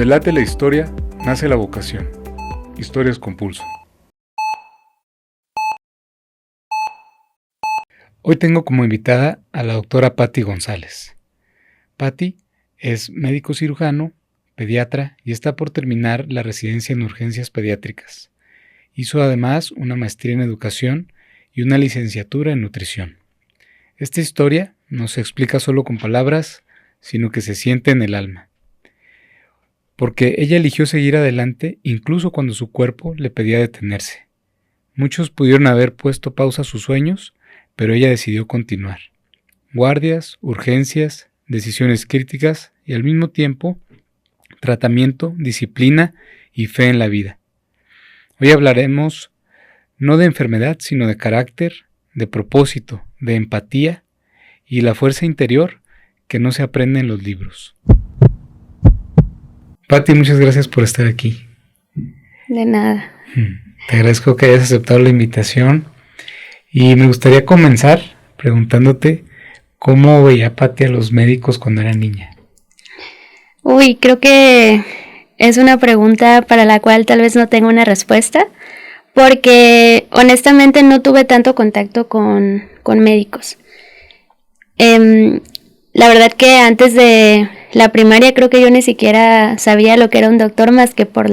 late la historia, nace la vocación. Historias con pulso. Hoy tengo como invitada a la doctora Patti González. Patti es médico cirujano, pediatra y está por terminar la residencia en urgencias pediátricas. Hizo además una maestría en educación y una licenciatura en nutrición. Esta historia no se explica solo con palabras, sino que se siente en el alma. Porque ella eligió seguir adelante incluso cuando su cuerpo le pedía detenerse. Muchos pudieron haber puesto pausa a sus sueños, pero ella decidió continuar. Guardias, urgencias, decisiones críticas y al mismo tiempo tratamiento, disciplina y fe en la vida. Hoy hablaremos no de enfermedad, sino de carácter, de propósito, de empatía y la fuerza interior que no se aprende en los libros. Patti, muchas gracias por estar aquí. De nada. Te agradezco que hayas aceptado la invitación y me gustaría comenzar preguntándote cómo veía Patti a los médicos cuando era niña. Uy, creo que es una pregunta para la cual tal vez no tengo una respuesta, porque honestamente no tuve tanto contacto con médicos. La verdad que antes de la primaria creo que yo ni siquiera sabía lo que era un doctor más que por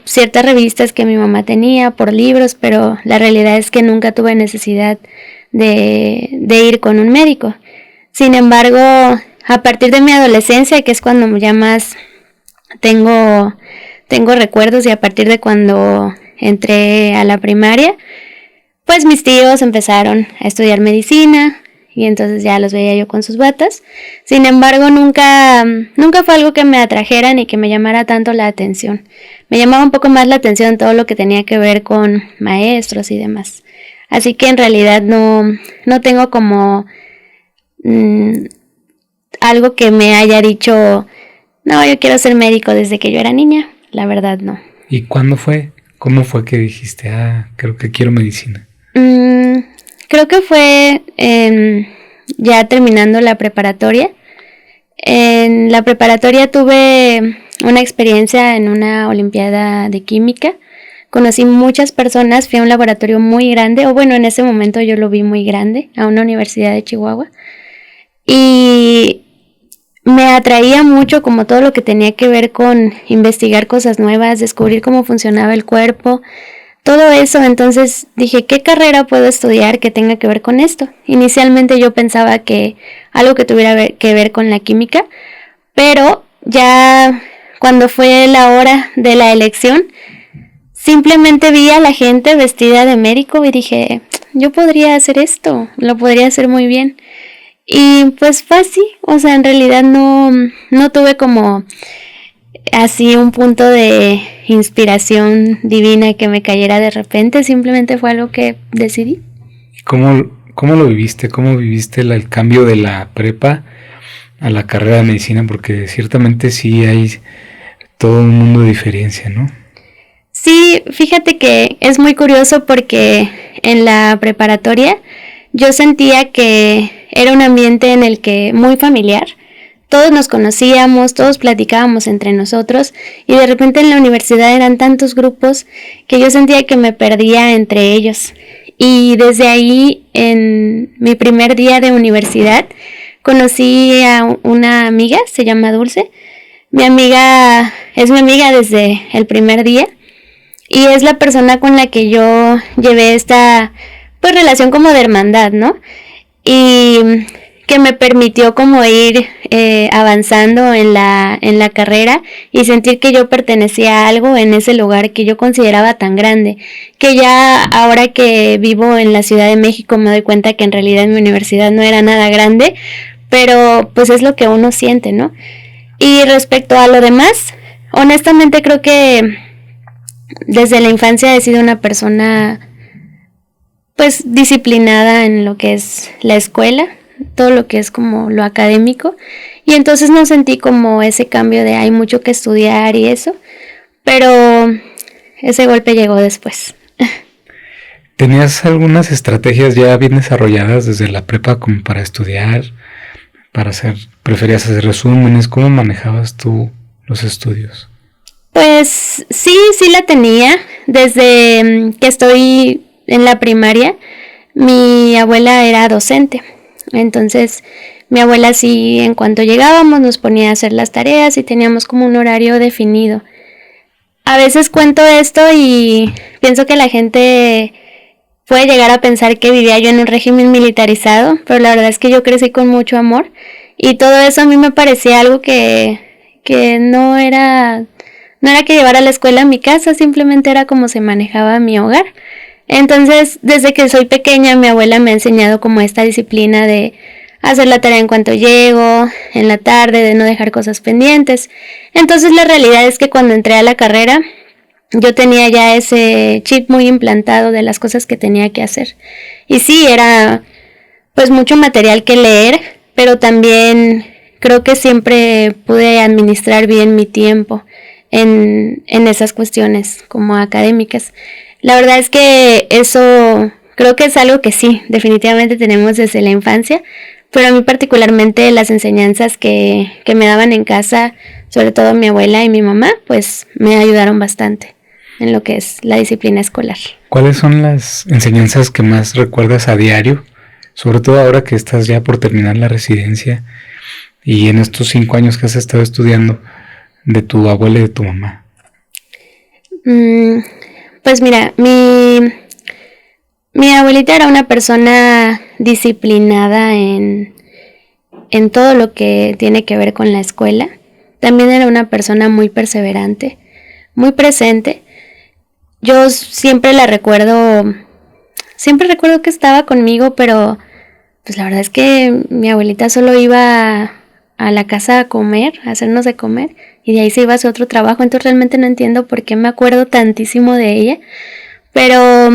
ciertas revistas que mi mamá tenía, por libros, pero la realidad es que nunca tuve necesidad de ir con un médico. Sin embargo, a partir de mi adolescencia, que es cuando ya más tengo recuerdos, y a partir de cuando entré a la primaria, pues mis tíos empezaron a estudiar medicina y entonces ya los veía yo con sus batas. Sin embargo, nunca fue algo que me atrajera ni que me llamara tanto la atención. Me llamaba un poco más la atención todo lo que tenía que ver con maestros y demás. Así que en realidad no tengo como algo que me haya dicho, no, yo quiero ser médico desde que yo era niña. La verdad no. ¿Y cuándo fue? ¿Cómo fue que dijiste, creo que quiero medicina? Creo que fue ya terminando la preparatoria. En la preparatoria tuve una experiencia en una olimpiada de química. Conocí muchas personas, fui a un laboratorio muy grande, o bueno, en ese momento yo lo vi muy grande, a una universidad de Chihuahua. Y me atraía mucho como todo lo que tenía que ver con investigar cosas nuevas, descubrir cómo funcionaba el cuerpo, todo eso. Entonces dije, ¿qué carrera puedo estudiar que tenga que ver con esto? Inicialmente yo pensaba que algo que tuviera que ver con la química, pero ya cuando fue la hora de la elección, simplemente vi a la gente vestida de médico y dije, yo podría hacer esto, lo podría hacer muy bien. Y pues fue así, o sea, en realidad no tuve como así un punto de inspiración divina que me cayera de repente, simplemente fue algo que decidí. ¿Cómo lo viviste? ¿Cómo viviste el cambio de la prepa a la carrera de medicina? Porque ciertamente sí hay todo un mundo de diferencia, ¿no? Sí, fíjate que es muy curioso porque en la preparatoria yo sentía que era un ambiente en el que muy familiar, todos nos conocíamos, todos platicábamos entre nosotros y de repente en la universidad eran tantos grupos que yo sentía que me perdía entre ellos. Y desde ahí, en mi primer día de universidad, conocí a una amiga, se llama Dulce. Es mi amiga desde el primer día y es la persona con la que yo llevé esta pues relación como de hermandad, ¿no? Y que me permitió como ir avanzando en la carrera y sentir que yo pertenecía a algo en ese lugar que yo consideraba tan grande, que ya ahora que vivo en la Ciudad de México me doy cuenta que en realidad mi universidad no era nada grande, pero pues es lo que uno siente, ¿no? Y respecto a lo demás, honestamente creo que desde la infancia he sido una persona pues disciplinada en lo que es la escuela, todo lo que es como lo académico, y entonces no sentí como ese cambio de hay mucho que estudiar y eso, pero ese golpe llegó después. ¿Tenías algunas estrategias ya bien desarrolladas desde la prepa como para estudiar, preferías hacer resúmenes? ¿Cómo manejabas tú los estudios? Pues sí la tenía. Desde que estoy en la primaria, mi abuela era docente. Entonces, mi abuela sí, en cuanto llegábamos, nos ponía a hacer las tareas y teníamos como un horario definido. A veces cuento esto y pienso que la gente puede llegar a pensar que vivía yo en un régimen militarizado, pero la verdad es que yo crecí con mucho amor y todo eso a mí me parecía algo que no era que llevara a la escuela a mi casa, simplemente era como se manejaba mi hogar. Entonces, desde que soy pequeña, mi abuela me ha enseñado como esta disciplina de hacer la tarea en cuanto llego, en la tarde, de no dejar cosas pendientes. Entonces, la realidad es que cuando entré a la carrera, yo tenía ya ese chip muy implantado de las cosas que tenía que hacer. Y sí, era pues mucho material que leer, pero también creo que siempre pude administrar bien mi tiempo en esas cuestiones como académicas. La verdad es que eso creo que es algo que sí, definitivamente tenemos desde la infancia, pero a mí particularmente las enseñanzas que me daban en casa, sobre todo mi abuela y mi mamá, pues me ayudaron bastante en lo que es la disciplina escolar. ¿Cuáles son las enseñanzas que más recuerdas a diario? Sobre todo ahora que estás ya por terminar la residencia y en estos 5 años que has estado estudiando, de tu abuela y de tu mamá. Pues mira, mi abuelita era una persona disciplinada en todo lo que tiene que ver con la escuela. También era una persona muy perseverante, muy presente. Yo siempre recuerdo que estaba conmigo, pero pues la verdad es que mi abuelita solo iba a la casa a comer, a hacernos de comer, y de ahí se iba a su otro trabajo. Entonces realmente no entiendo por qué me acuerdo tantísimo de ella, pero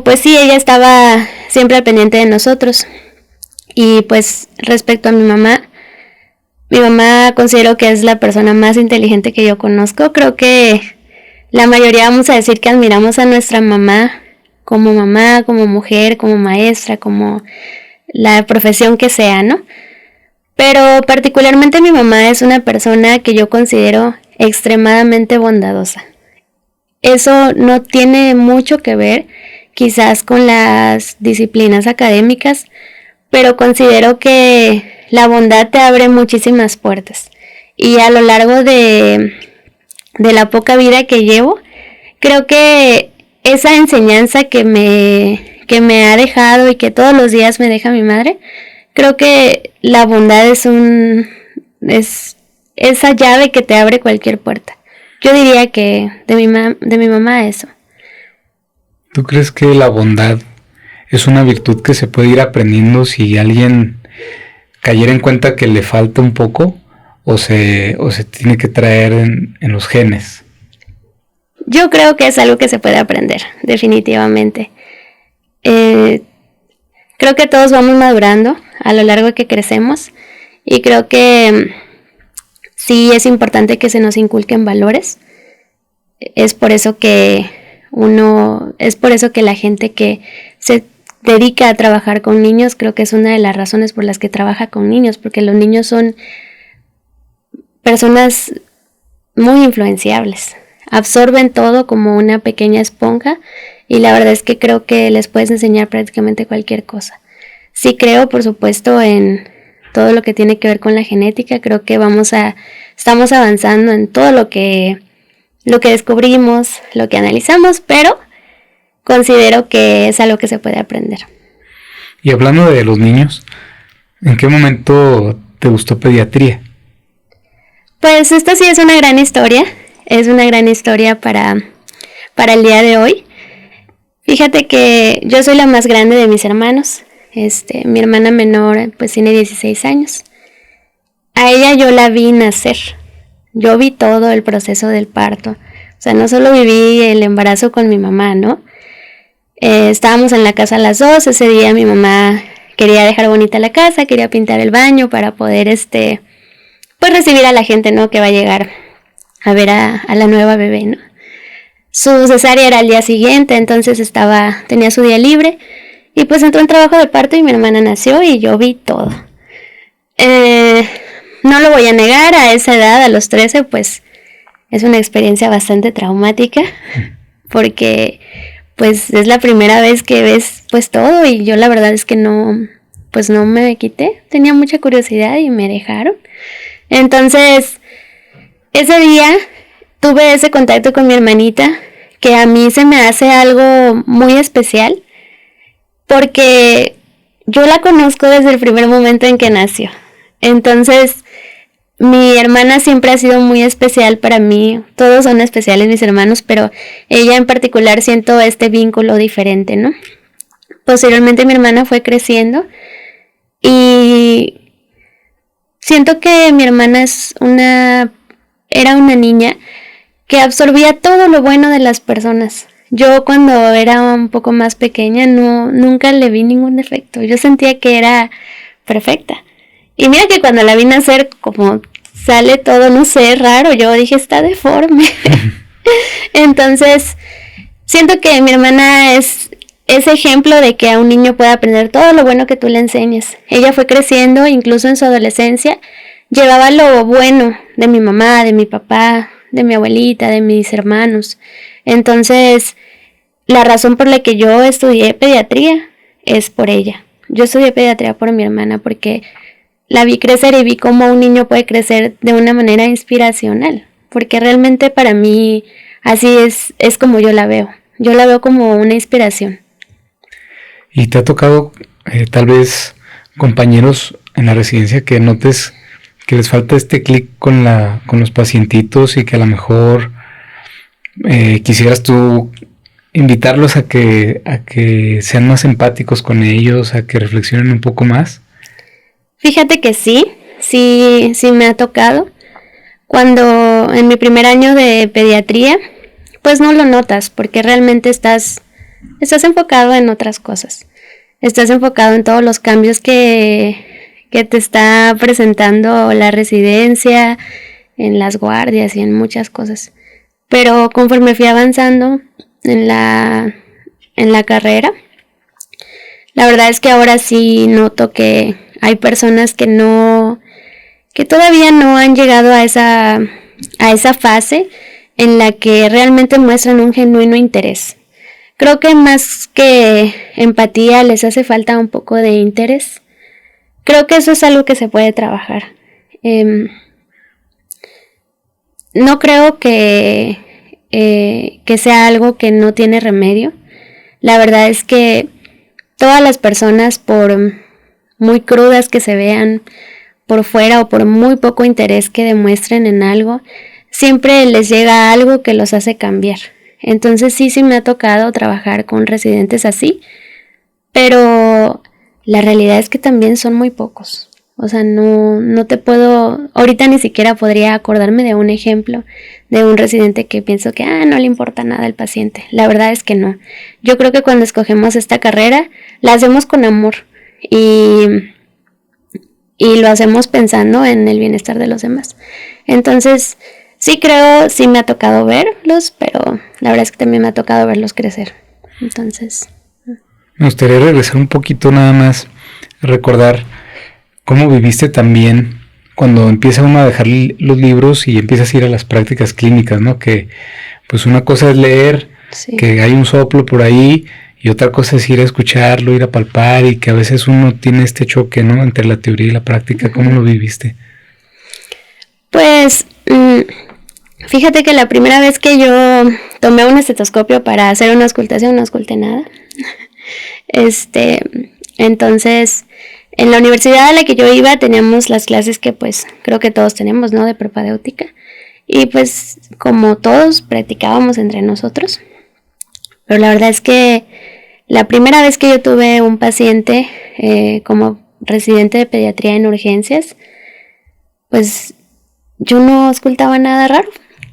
pues sí, ella estaba siempre al pendiente de nosotros. Y pues respecto a mi mamá considero que es la persona más inteligente que yo conozco. Creo que la mayoría vamos a decir que admiramos a nuestra mamá, como mujer, como maestra, como la profesión que sea, ¿no? Pero particularmente mi mamá es una persona que yo considero extremadamente bondadosa. Eso no tiene mucho que ver quizás con las disciplinas académicas, pero considero que la bondad te abre muchísimas puertas. Y a lo largo de la poca vida que llevo, creo que esa enseñanza que me ha dejado y que todos los días me deja mi madre, creo que la bondad es esa llave que te abre cualquier puerta. Yo diría que de mi mamá eso. ¿Tú crees que la bondad es una virtud que se puede ir aprendiendo si alguien cayera en cuenta que le falta un poco o se tiene que traer en los genes? Yo creo que es algo que se puede aprender, definitivamente. Creo que todos vamos madurando a lo largo que crecemos y creo que sí es importante que se nos inculquen valores. Es por eso que la gente que se dedica a trabajar con niños, creo que es una de las razones por las que trabaja con niños, porque los niños son personas muy influenciables, absorben todo como una pequeña esponja y la verdad es que creo que les puedes enseñar prácticamente cualquier cosa. Sí creo, por supuesto, en todo lo que tiene que ver con la genética. Creo que estamos avanzando en todo lo que descubrimos, lo que analizamos, pero considero que es algo que se puede aprender. Y hablando de los niños, ¿en qué momento te gustó pediatría? Pues esta sí es una gran historia. Es una gran historia para el día de hoy. Fíjate que yo soy la más grande de mis hermanos. Mi hermana menor pues tiene 16 años. A ella yo la vi nacer. Yo vi todo el proceso del parto. O sea, no solo viví el embarazo con mi mamá, ¿no? Estábamos en la casa las dos. Ese día mi mamá quería dejar bonita la casa, quería pintar el baño para poder pues recibir a la gente, ¿no? Que va a llegar a ver a la nueva bebé, ¿no? Su cesárea era al día siguiente, entonces tenía su día libre y pues entró en trabajo de parto y mi hermana nació y yo vi todo. no lo voy a negar, a esa edad, a los 13, pues es una experiencia bastante traumática, porque pues es la primera vez que ves pues todo, y yo la verdad es que no me quité, tenía mucha curiosidad y me dejaron. Entonces, ese día tuve ese contacto con mi hermanita, que a mí se me hace algo muy especial, porque yo la conozco desde el primer momento en que nació. Entonces, mi hermana siempre ha sido muy especial para mí. Todos son especiales mis hermanos, pero ella en particular siento este vínculo diferente, ¿no? Posteriormente mi hermana fue creciendo y siento que mi hermana era una niña que absorbía todo lo bueno de las personas. Yo cuando era un poco más pequeña nunca le vi ningún defecto. Yo sentía que era perfecta. Y mira que cuando la vi nacer, como sale todo, no sé, raro, yo dije, está deforme. Entonces, siento que mi hermana es ese ejemplo de que a un niño puede aprender todo lo bueno que tú le enseñes. Ella fue creciendo, incluso en su adolescencia, llevaba lo bueno de mi mamá, de mi papá, de mi abuelita, de mis hermanos. Entonces, la razón por la que yo estudié pediatría es por ella. Yo estudié pediatría por mi hermana porque la vi crecer y vi cómo un niño puede crecer de una manera inspiracional. Porque realmente para mí así es como yo la veo. Yo la veo como una inspiración. ¿Y te ha tocado tal vez compañeros en la residencia que notes que les falta este clic con los pacientitos y que a lo mejor quisieras tú invitarlos a que sean más empáticos con ellos, a que reflexionen un poco más? Fíjate que sí me ha tocado. Cuando en mi primer año de pediatría, pues no lo notas porque realmente estás enfocado en otras cosas. Estás enfocado en todos los cambios que te está presentando la residencia, en las guardias y en muchas cosas. Pero conforme fui avanzando en la carrera, la verdad es que ahora sí noto que hay personas que todavía no han llegado a esa fase en la que realmente muestran un genuino interés. Creo que más que empatía les hace falta un poco de interés. Creo que eso es algo que se puede trabajar. No creo que sea algo que no tiene remedio. La verdad es que todas las personas, por muy crudas que se vean por fuera o por muy poco interés que demuestren en algo, siempre les llega algo que los hace cambiar. Entonces sí me ha tocado trabajar con residentes así, pero la realidad es que también son muy pocos. O sea, no te puedo, ahorita ni siquiera podría acordarme de un ejemplo de un residente que pienso que no le importa nada al paciente. La verdad es que no. Yo creo que cuando escogemos esta carrera, la hacemos con amor y lo hacemos pensando en el bienestar de los demás. Entonces, sí me ha tocado verlos, pero la verdad es que también me ha tocado verlos crecer. Entonces, me gustaría regresar un poquito nada más, recordar cómo viviste también cuando empieza uno a dejar los libros y empiezas a ir a las prácticas clínicas, ¿no? Que pues una cosa es leer, sí, que hay un soplo por ahí, y otra cosa es ir a escucharlo, ir a palpar, y que a veces uno tiene este choque, ¿no? Entre la teoría y la práctica. ¿Cómo lo viviste? Pues fíjate que la primera vez que yo tomé un estetoscopio para hacer una auscultación no ausculté nada. Entonces, en la universidad a la que yo iba teníamos las clases que pues creo que todos tenemos, ¿no? De propedéutica. Y pues como todos practicábamos entre nosotros. Pero la verdad es que la primera vez que yo tuve un paciente como residente de pediatría en urgencias, pues yo no auscultaba nada raro.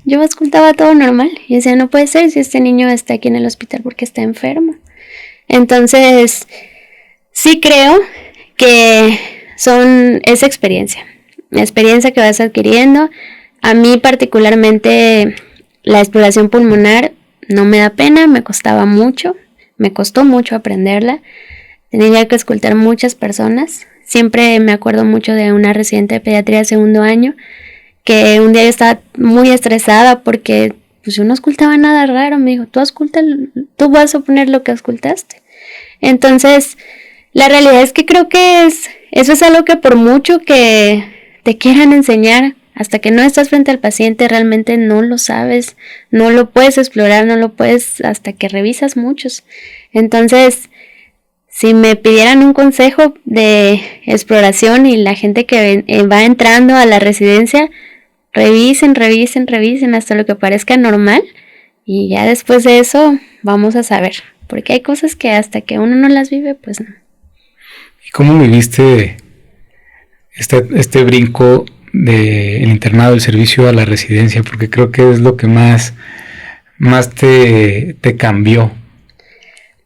Yo auscultaba todo normal. Y decía, no puede ser si este niño está aquí en el hospital porque está enfermo. Entonces, sí creo que son esa experiencia, la experiencia que vas adquiriendo. A mí particularmente la exploración pulmonar no me da pena, me costó mucho aprenderla. Tenía que auscultar muchas personas. Siempre me acuerdo mucho de una residente de pediatría de segundo año, que un día yo estaba muy estresada porque pues yo no auscultaba nada raro. Me dijo, tú vas a poner lo que auscultaste. Entonces, la realidad es que creo que eso es algo que por mucho que te quieran enseñar, hasta que no estás frente al paciente realmente no lo sabes, no lo puedes explorar, no lo puedes hasta que revisas muchos. Entonces, si me pidieran un consejo de exploración y la gente que va entrando a la residencia, revisen hasta lo que parezca normal y ya después de eso vamos a saber, porque hay cosas que hasta que uno no las vive, pues no. ¿Y cómo viviste este brinco del internado, del servicio a la residencia? Porque creo que es lo que más te cambió.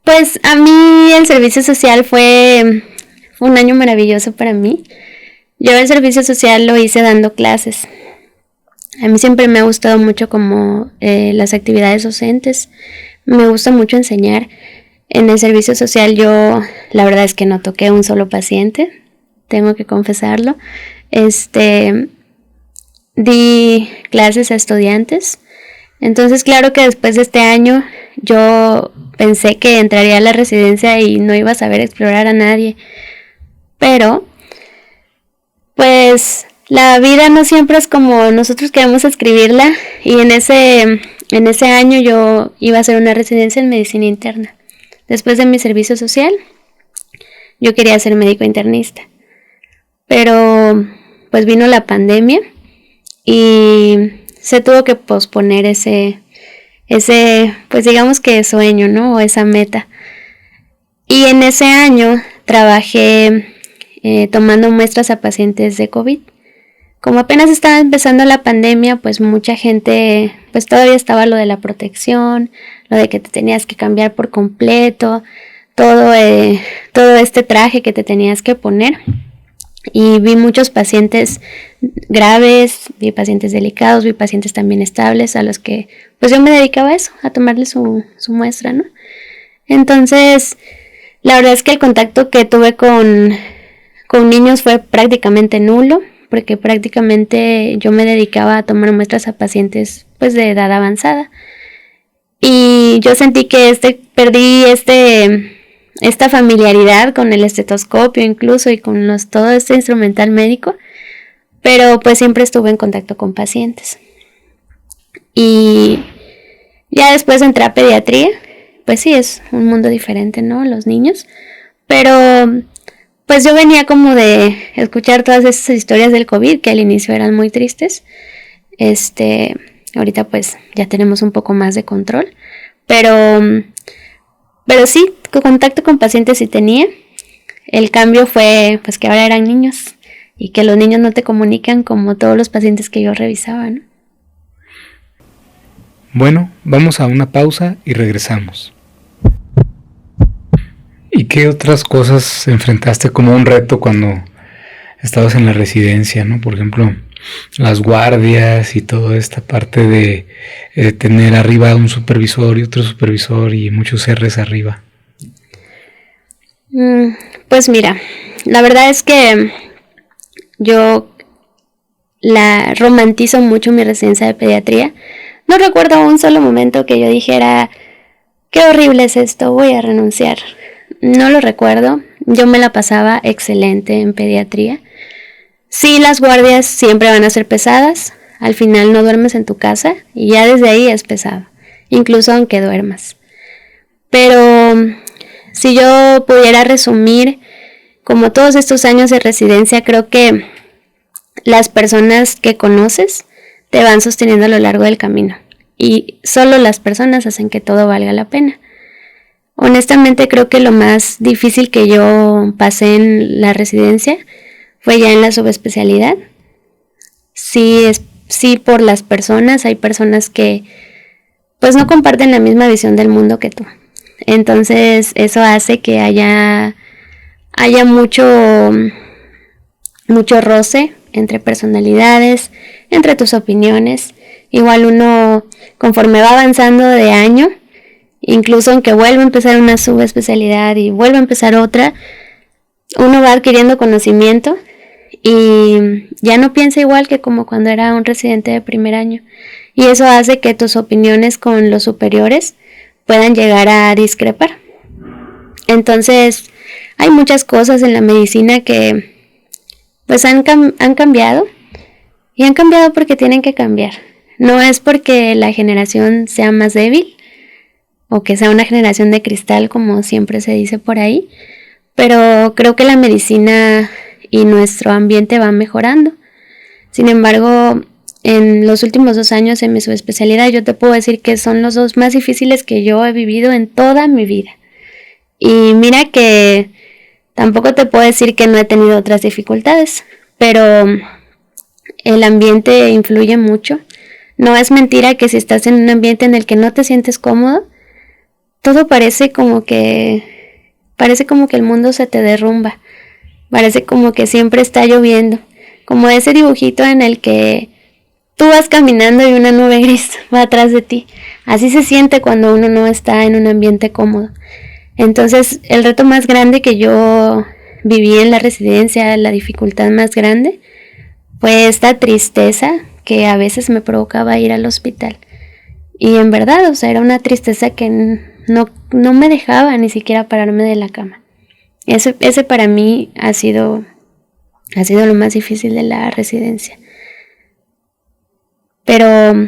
Pues a mí el servicio social fue un año maravilloso para mí. Yo el servicio social lo hice dando clases. A mí siempre me ha gustado mucho como las actividades docentes. Me gusta mucho enseñar. En el servicio social yo la verdad es que no toqué un solo paciente, tengo que confesarlo. Di clases a estudiantes. Entonces claro que después de este año yo pensé que entraría a la residencia y no iba a saber explorar a nadie. Pero pues la vida no siempre es como nosotros queremos escribirla, y en ese año yo iba a hacer una residencia en medicina interna. Después de mi servicio social, yo quería ser médico internista, pero pues vino la pandemia y se tuvo que posponer ese pues digamos que sueño, ¿no? O esa meta. Y en ese año trabajé tomando muestras a pacientes de COVID. Como apenas estaba empezando la pandemia, pues mucha gente, pues todavía estaba lo de la protección, lo de que te tenías que cambiar por completo, todo este traje que te tenías que poner. Y vi muchos pacientes graves, vi pacientes delicados, vi pacientes también estables a los que pues yo me dedicaba a eso, a tomarles su muestra, ¿no? Entonces, la verdad es que el contacto que tuve con niños fue prácticamente nulo, porque prácticamente yo me dedicaba a tomar muestras a pacientes pues de edad avanzada. Y yo sentí que perdí esta familiaridad con el estetoscopio incluso y con todo este instrumental médico, pero pues siempre estuve en contacto con pacientes. Y ya después entré a pediatría, pues sí, es un mundo diferente, ¿no? Los niños, pero pues yo venía como de escuchar todas esas historias del COVID que al inicio eran muy tristes. Ahorita pues ya tenemos un poco más de control, pero sí, contacto con pacientes sí tenía. El cambio fue pues que ahora eran niños y que los niños no te comunican como todos los pacientes que yo revisaba, ¿no? Bueno, vamos a una pausa y regresamos. ¿Y qué otras cosas enfrentaste como un reto cuando estabas en la residencia, ¿no? Por ejemplo, las guardias y toda esta parte de tener arriba un supervisor y otro supervisor y muchos R's arriba. Pues mira, la verdad es que yo la romantizo mucho mi residencia de pediatría. No recuerdo un solo momento que yo dijera, qué horrible es esto, voy a renunciar. No lo recuerdo, yo me la pasaba excelente en pediatría. Sí, las guardias siempre van a ser pesadas, al final no duermes en tu casa y ya desde ahí es pesado, incluso aunque duermas. Pero si yo pudiera resumir como todos estos años de residencia, creo que las personas que conoces te van sosteniendo a lo largo del camino y solo las personas hacen que todo valga la pena. Honestamente creo que lo más difícil que yo pasé en la residencia fue ya en la subespecialidad. Sí, por las personas, hay personas que pues no comparten la misma visión del mundo que tú. Entonces eso hace que haya mucho roce entre personalidades, entre tus opiniones. Igual uno, conforme va avanzando de año, incluso aunque vuelva a empezar una subespecialidad y vuelva a empezar otra, uno va adquiriendo conocimiento y ya no piensa igual que como cuando era un residente de primer año. Y eso hace que tus opiniones con los superiores puedan llegar a discrepar. Entonces, hay muchas cosas en la medicina que pues han cambiado, y han cambiado porque tienen que cambiar. No es porque la generación sea más débil o que sea una generación de cristal, como siempre se dice por ahí, pero creo que la medicina y nuestro ambiente van mejorando. Sin embargo, en los últimos 2 años en mi subespecialidad, yo te puedo decir que son los 2 más difíciles que yo he vivido en toda mi vida. Y mira que tampoco te puedo decir que no he tenido otras dificultades, pero el ambiente influye mucho. No es mentira que si estás en un ambiente en el que no te sientes cómodo, todo parece como que el mundo se te derrumba. Parece como que siempre está lloviendo, como ese dibujito en el que tú vas caminando y una nube gris va atrás de ti. Así se siente cuando uno no está en un ambiente cómodo. Entonces, el reto más grande que yo viví en la residencia, la dificultad más grande, fue esta tristeza que a veces me provocaba ir al hospital. Y en verdad, o sea, era una tristeza que no me dejaba ni siquiera pararme de la cama. Ese para mí ha sido lo más difícil de la residencia. Pero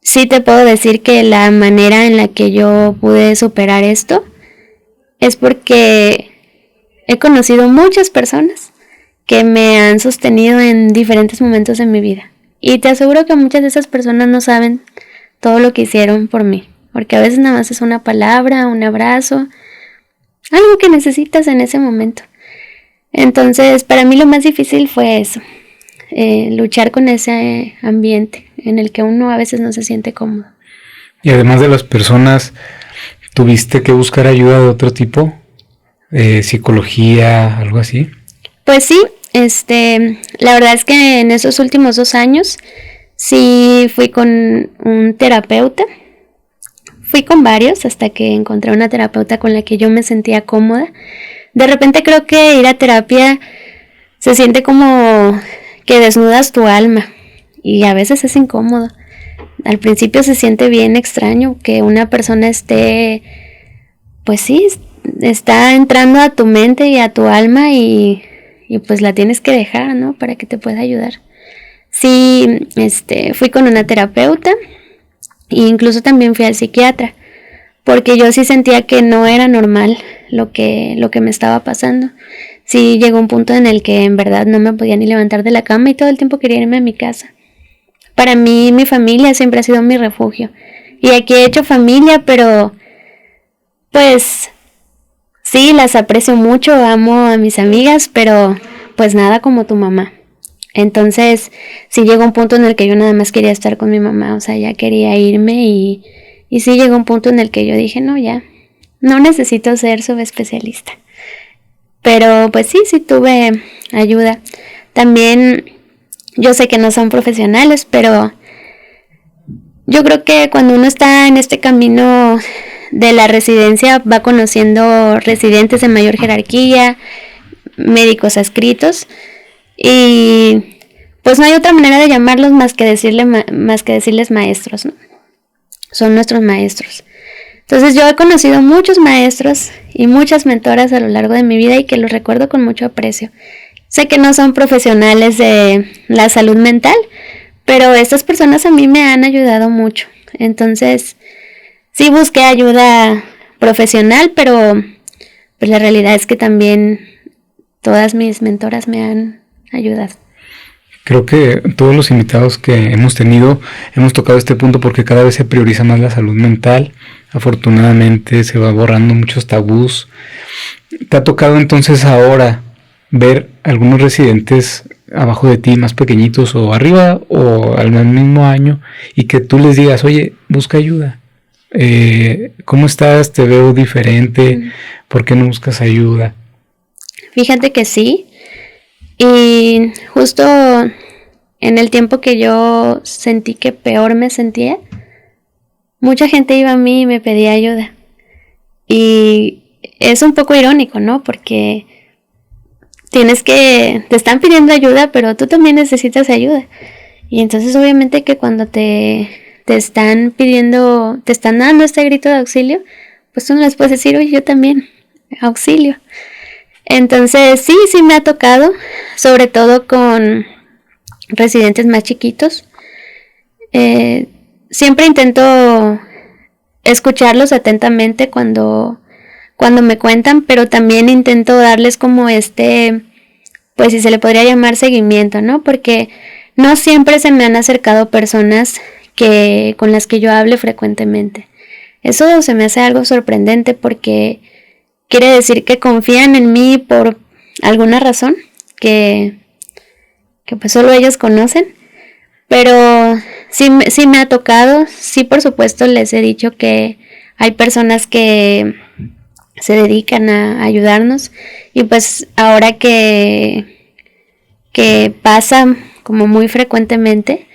sí te puedo decir que la manera en la que yo pude superar esto es porque he conocido muchas personas que me han sostenido en diferentes momentos de mi vida. Y te aseguro que muchas de esas personas no saben todo lo que hicieron por mí. Porque a veces nada más es una palabra, un abrazo, algo que necesitas en ese momento. Entonces, para mí lo más difícil fue eso. Luchar con ese ambiente en el que uno a veces no se siente cómodo. Y además de las personas, ¿tuviste que buscar ayuda de otro tipo? ¿Psicología, algo así? Pues sí, la verdad es que en esos últimos 2 años sí fui con un terapeuta. Fui con varios hasta que encontré una terapeuta con la que yo me sentía cómoda. De repente creo que ir a terapia se siente como que desnudas tu alma y a veces es incómodo. Al principio se siente bien extraño que una persona esté, pues sí, está entrando a tu mente y a tu alma y pues la tienes que dejar, ¿no? Para que te pueda ayudar. Sí, fui con una terapeuta e incluso también fui al psiquiatra porque yo sí sentía que no era normal lo que me estaba pasando. Sí llegó un punto en el que en verdad no me podía ni levantar de la cama y todo el tiempo quería irme a mi casa. Para mí, mi familia siempre ha sido mi refugio. Y aquí he hecho familia, pero pues sí, las aprecio mucho, amo a mis amigas, pero pues nada como tu mamá. Entonces, sí llegó un punto en el que yo nada más quería estar con mi mamá, o sea, ya quería irme y sí llegó un punto en el que yo dije, no, ya, no necesito ser subespecialista. Pero pues sí tuve ayuda. También yo sé que no son profesionales, pero yo creo que cuando uno está en este camino de la residencia va conociendo residentes de mayor jerarquía, médicos adscritos, y pues no hay otra manera de llamarlos más que decirles maestros, ¿no? Son nuestros maestros. Entonces yo he conocido muchos maestros y muchas mentoras a lo largo de mi vida y que los recuerdo con mucho aprecio. Sé que no son profesionales de la salud mental, pero estas personas a mí me han ayudado mucho. Entonces sí busqué ayuda profesional, pero pues la realidad es que también todas mis mentoras me han ayudado. Creo que todos los invitados que hemos tenido hemos tocado este punto porque cada vez se prioriza más la salud mental. Afortunadamente se va borrando muchos tabús. ¿Te ha tocado entonces ahora ver algunos residentes abajo de ti, más pequeñitos o arriba o al mismo año, y que tú les digas, oye, busca ayuda? ¿Cómo estás? Te veo diferente. ¿Por qué no buscas ayuda? Fíjate que sí. Y justo en el tiempo que yo sentí que peor me sentía, mucha gente iba a mí y me pedía ayuda. Y es un poco irónico, ¿no? Porque te están pidiendo ayuda, pero tú también necesitas ayuda. Y entonces obviamente que cuando te están pidiendo, te están dando este grito de auxilio, pues tú no les puedes decir, oye, yo también, auxilio. Entonces sí me ha tocado, sobre todo con residentes más chiquitos. Siempre intento escucharlos atentamente cuando me cuentan, pero también intento darles como pues si se le podría llamar seguimiento, ¿no? Porque no siempre se me han acercado personas con las que yo hable frecuentemente. Eso se me hace algo sorprendente porque quiere decir que confían en mí por alguna razón que pues solo ellos conocen. Pero sí me ha tocado, sí por supuesto les he dicho que hay personas que se dedican a ayudarnos y pues ahora que pasa como muy frecuentemente,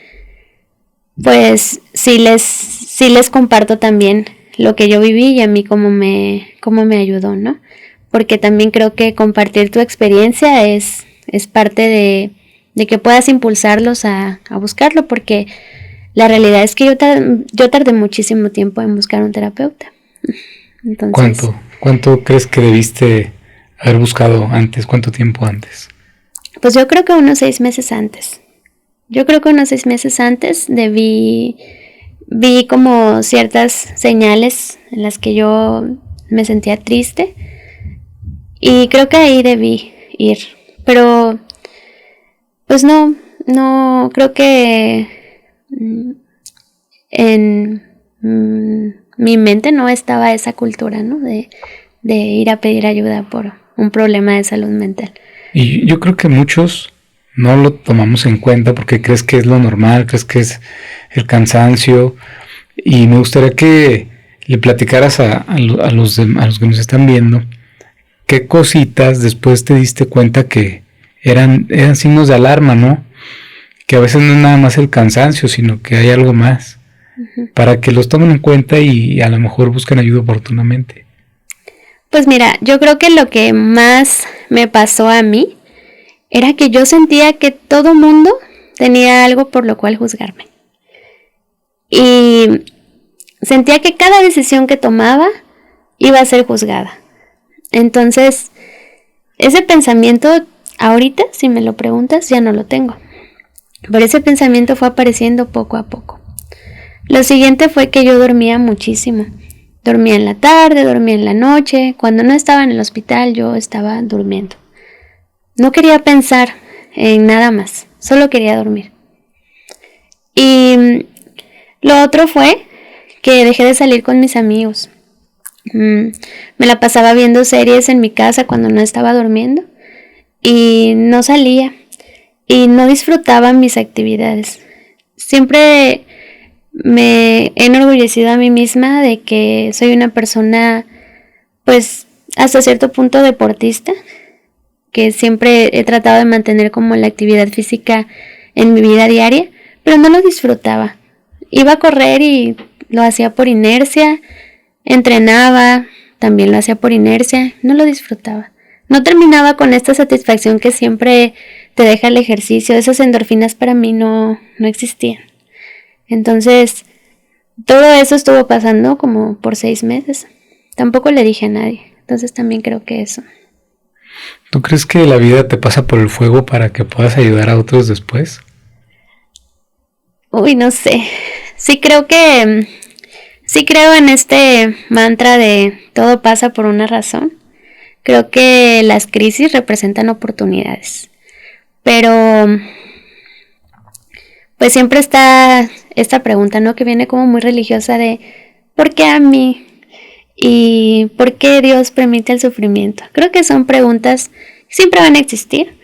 pues sí les comparto también lo que yo viví y a mí cómo me ayudó, ¿no? Porque también creo que compartir tu experiencia es parte de que puedas impulsarlos a buscarlo, porque la realidad es que yo tardé muchísimo tiempo en buscar un terapeuta. Entonces, ¿Cuánto crees que debiste haber buscado antes? ¿Cuánto tiempo antes? Pues yo creo que unos 6 meses antes. Vi como ciertas señales en las que yo me sentía triste y creo que ahí debí ir. Pero pues no creo que en mi mente no estaba esa cultura, ¿no? De ir a pedir ayuda por un problema de salud mental. Y yo creo que muchos no lo tomamos en cuenta porque crees que es lo normal, crees que es el cansancio. Y me gustaría que le platicaras a los que nos están viendo qué cositas después te diste cuenta que eran signos de alarma, ¿no? Que a veces no es nada más el cansancio, sino que hay algo más. Uh-huh. Para que los tomen en cuenta y a lo mejor busquen ayuda oportunamente. Pues mira, yo creo que lo que más me pasó a mí era que yo sentía que todo mundo tenía algo por lo cual juzgarme. Y sentía que cada decisión que tomaba iba a ser juzgada. Entonces, ese pensamiento, ahorita, si me lo preguntas, ya no lo tengo. Pero ese pensamiento fue apareciendo poco a poco. Lo siguiente fue que yo dormía muchísimo. Dormía en la tarde, dormía en la noche. Cuando no estaba en el hospital, yo estaba durmiendo. No quería pensar en nada más, solo quería dormir. Y lo otro fue que dejé de salir con mis amigos. Me la pasaba viendo series en mi casa cuando no estaba durmiendo y no salía y no disfrutaba mis actividades. Siempre me he enorgullecido a mí misma de que soy una persona, pues, hasta cierto punto deportista, que siempre he tratado de mantener como la actividad física en mi vida diaria, pero no lo disfrutaba. Iba a correr y lo hacía por inercia, entrenaba, también lo hacía por inercia, no lo disfrutaba. No terminaba con esta satisfacción que siempre te deja el ejercicio, esas endorfinas para mí no existían. Entonces, todo eso estuvo pasando como por 6 meses. Tampoco le dije a nadie, entonces también creo que eso. ¿Tú crees que la vida te pasa por el fuego para que puedas ayudar a otros después? Uy, no sé. Sí creo en este mantra de todo pasa por una razón. Creo que las crisis representan oportunidades. Pero pues siempre está esta pregunta, ¿no? Que viene como muy religiosa de ¿por qué a mí? ¿Y por qué Dios permite el sufrimiento? Creo que son preguntas que siempre van a existir.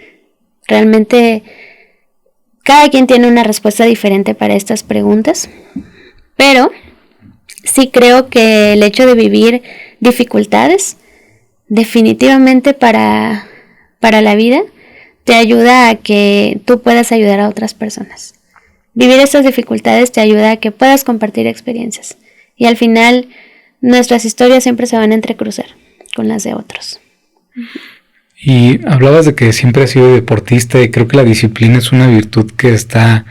Realmente cada quien tiene una respuesta diferente para estas preguntas. Pero sí creo que el hecho de vivir dificultades definitivamente para la vida te ayuda a que tú puedas ayudar a otras personas. Vivir estas dificultades te ayuda a que puedas compartir experiencias. Y al final nuestras historias siempre se van a entrecruzar. con las de otros. Y hablabas de que siempre has sido deportista y creo que la disciplina es una virtud que está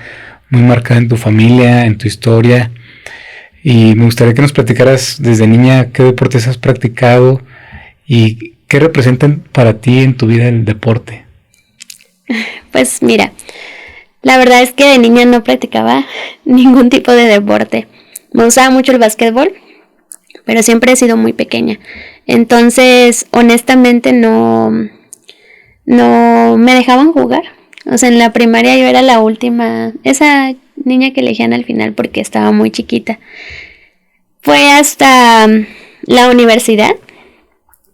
muy marcada en tu familia, en tu historia. Y me gustaría que nos platicaras desde niña qué deportes has practicado y qué representan para ti en tu vida el deporte. Pues mira, la verdad es que de niña no practicaba ningún tipo de deporte. Me gustaba mucho el básquetbol, pero siempre he sido muy pequeña. Entonces, honestamente no me dejaban jugar. O sea, en la primaria yo era la última, esa niña que elegían al final porque estaba muy chiquita. Fue hasta la universidad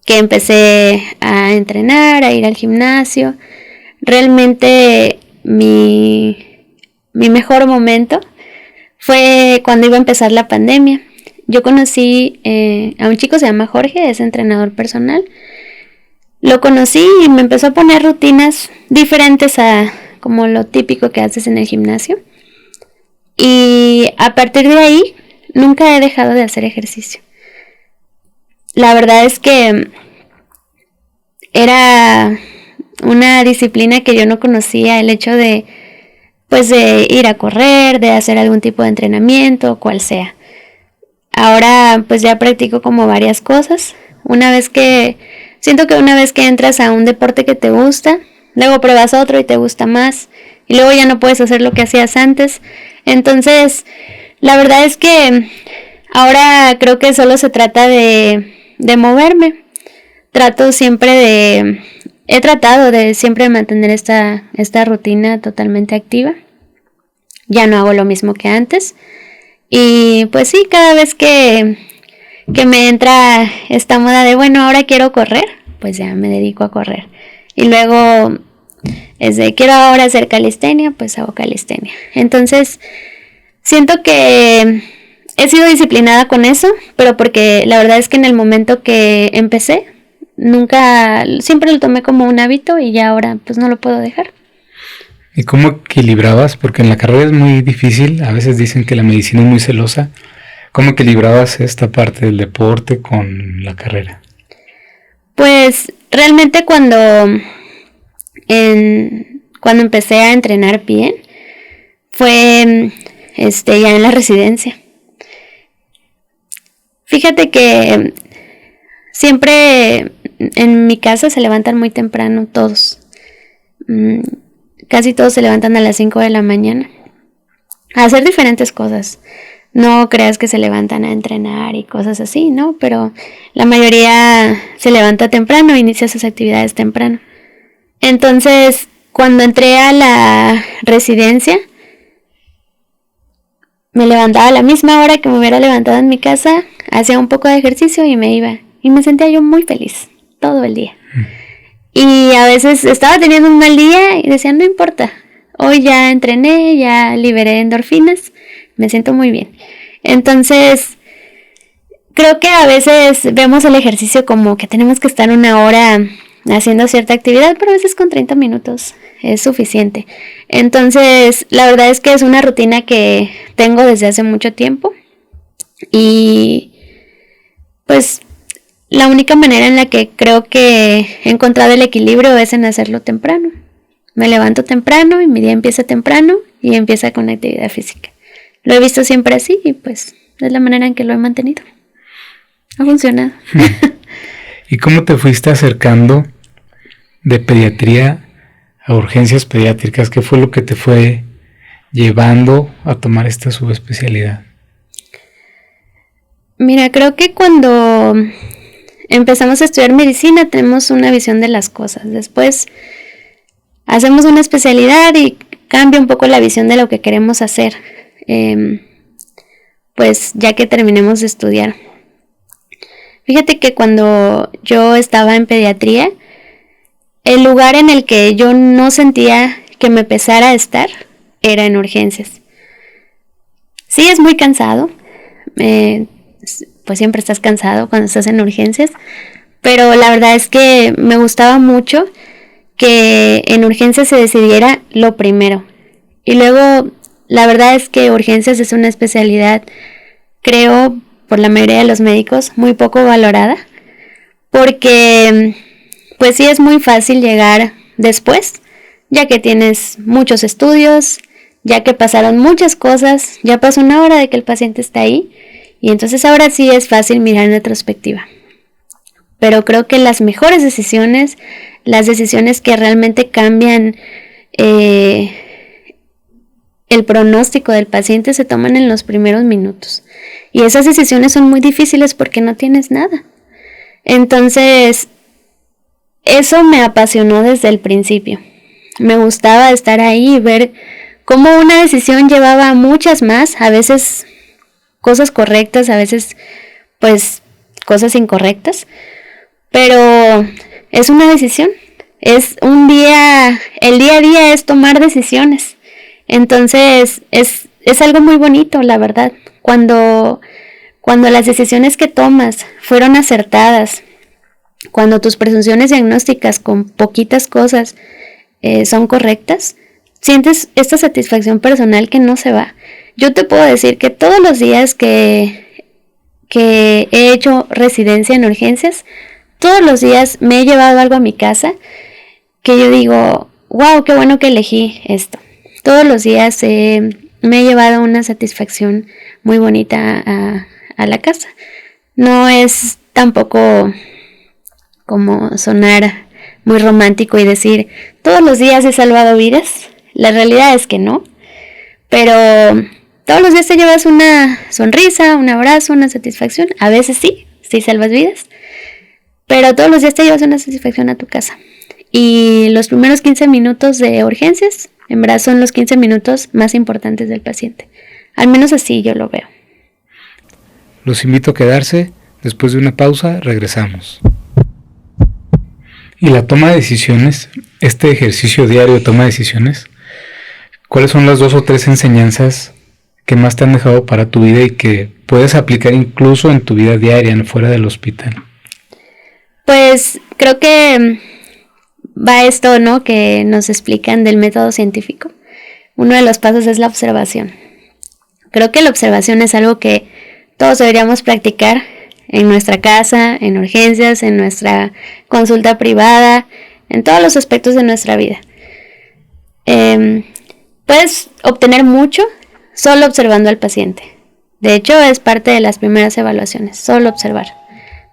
que empecé a entrenar, a ir al gimnasio. Realmente mi mejor momento fue cuando iba a empezar la pandemia. Yo conocí a un chico, se llama Jorge, es entrenador personal. Lo conocí y me empezó a poner rutinas diferentes a como lo típico que haces en el gimnasio. Y a partir de ahí, nunca he dejado de hacer ejercicio. La verdad es que era una disciplina que yo no conocía, el hecho de ir a correr, de hacer algún tipo de entrenamiento, cual sea. Ahora pues ya practico como varias cosas. Siento que una vez que entras a un deporte que te gusta, luego pruebas otro y te gusta más, y luego ya no puedes hacer lo que hacías antes. Entonces, la verdad es que ahora creo que solo se trata de moverme. He tratado de siempre mantener esta rutina totalmente activa. Ya no hago lo mismo que antes. Y pues sí, cada vez que me entra esta moda de, bueno, ahora quiero correr, pues ya me dedico a correr. Y luego, quiero ahora hacer calistenia, pues hago calistenia. Entonces, siento que he sido disciplinada con eso, pero porque la verdad es que en el momento que empecé, siempre lo tomé como un hábito y ya ahora pues no lo puedo dejar. ¿Y cómo equilibrabas? Porque en la carrera es muy difícil, a veces dicen que la medicina es muy celosa. ¿Cómo equilibrabas esta parte del deporte con la carrera? Pues realmente cuando empecé a entrenar bien, fue ya en la residencia. Fíjate que siempre en mi casa se levantan muy temprano todos. Casi todos se levantan a las 5 de la mañana a hacer diferentes cosas. No creas que se levantan a entrenar y cosas así, ¿no? Pero la mayoría se levanta temprano e inicia sus actividades temprano. Entonces, cuando entré a la residencia, me levantaba a la misma hora que me hubiera levantado en mi casa, hacía un poco de ejercicio y me iba. Y me sentía yo muy feliz todo el día. Y a veces estaba teniendo un mal día y decía, no importa, hoy ya entrené, ya liberé endorfinas, me siento muy bien. Entonces, creo que a veces vemos el ejercicio como que tenemos que estar una hora haciendo cierta actividad, pero a veces con 30 minutos es suficiente. Entonces, la verdad es que es una rutina que tengo desde hace mucho tiempo y pues la única manera en la que creo que he encontrado el equilibrio es en hacerlo temprano. Me levanto temprano y mi día empieza temprano y empieza con actividad física. Lo he visto siempre así y pues es la manera en que lo he mantenido. Ha funcionado. ¿Y cómo te fuiste acercando de pediatría a urgencias pediátricas? ¿Qué fue lo que te fue llevando a tomar esta subespecialidad? Mira, creo que cuando empezamos a estudiar medicina tenemos una visión de las cosas. Después hacemos una especialidad y cambia un poco la visión de lo que queremos hacer. Pues ya que terminemos de estudiar. Fíjate que cuando yo estaba en pediatría, el lugar en el que yo no sentía que me pesara estar era en urgencias. Sí, es muy cansado. Pues siempre estás cansado cuando estás en urgencias, pero la verdad es que me gustaba mucho que en urgencias se decidiera lo primero. Y luego, la verdad es que urgencias es una especialidad, creo, por la mayoría de los médicos, muy poco valorada, porque pues sí es muy fácil llegar después, ya que tienes muchos estudios, ya que pasaron muchas cosas, ya pasó una hora de que el paciente está ahí, y entonces ahora sí es fácil mirar en retrospectiva. Pero creo que las mejores decisiones, las decisiones que realmente cambian el pronóstico del paciente, se toman en los primeros minutos. Y esas decisiones son muy difíciles porque no tienes nada. Entonces, eso me apasionó desde el principio. Me gustaba estar ahí y ver cómo una decisión llevaba a muchas más, a veces cosas correctas, a veces pues cosas incorrectas, pero es una decisión, es un día, el día a día es tomar decisiones. Entonces es algo muy bonito, la verdad, cuando las decisiones que tomas fueron acertadas, cuando tus presunciones diagnósticas con poquitas cosas son correctas, sientes esta satisfacción personal que no se va. Yo te puedo decir que todos los días que he hecho residencia en urgencias, todos los días me he llevado algo a mi casa que yo digo, wow, qué bueno que elegí esto. Todos los días me he llevado una satisfacción muy bonita a la casa. No es tampoco como sonar muy romántico y decir, todos los días he salvado vidas. La realidad es que no, pero todos los días te llevas una sonrisa, un abrazo, una satisfacción. A veces sí salvas vidas, pero todos los días te llevas una satisfacción a tu casa. Y los primeros 15 minutos de urgencias, en verdad, son los 15 minutos más importantes del paciente. Al menos así yo lo veo. Los invito a quedarse. Después de una pausa, regresamos. Y la toma de decisiones, este ejercicio diario de toma de decisiones, ¿cuáles son las 2 o 3 enseñanzas que más te han dejado para tu vida y que puedes aplicar incluso en tu vida diaria, fuera del hospital? Pues creo que va esto, ¿no?, que nos explican del método científico. Uno de los pasos es la observación. Creo que la observación es algo que todos deberíamos practicar en nuestra casa, en urgencias, en nuestra consulta privada, en todos los aspectos de nuestra vida. Puedes obtener mucho solo observando al paciente. De hecho, es parte de las primeras evaluaciones, solo observar.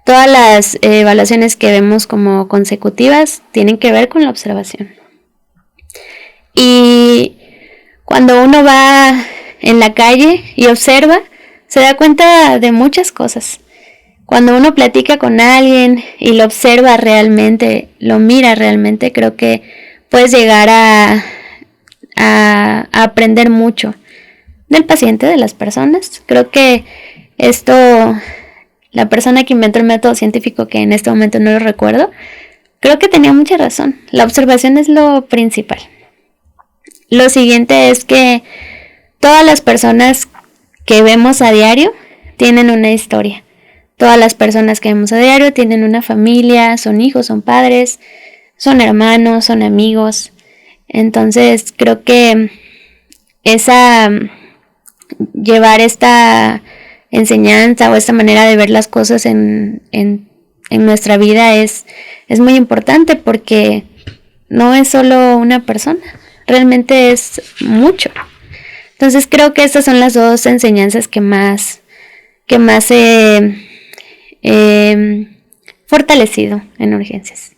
Todas las evaluaciones que vemos como consecutivas tienen que ver con la observación. Y cuando uno va en la calle y observa, se da cuenta de muchas cosas. Cuando uno platica con alguien y lo observa realmente, lo mira realmente, creo que puedes llegar a aprender mucho del paciente, de las personas. Creo que esto, la persona que inventó el método científico, que en este momento no lo recuerdo, creo que tenía mucha razón. La observación es lo principal. Lo siguiente es que todas las personas que vemos a diario tienen una historia. Todas las personas que vemos a diario tienen una familia, son hijos, son padres, son hermanos, son amigos. Entonces creo que llevar esta enseñanza o esta manera de ver las cosas en nuestra vida es muy importante, porque no es solo una persona, realmente es mucho. Entonces creo que estas son las 2 enseñanzas que más fortalecido en urgencias.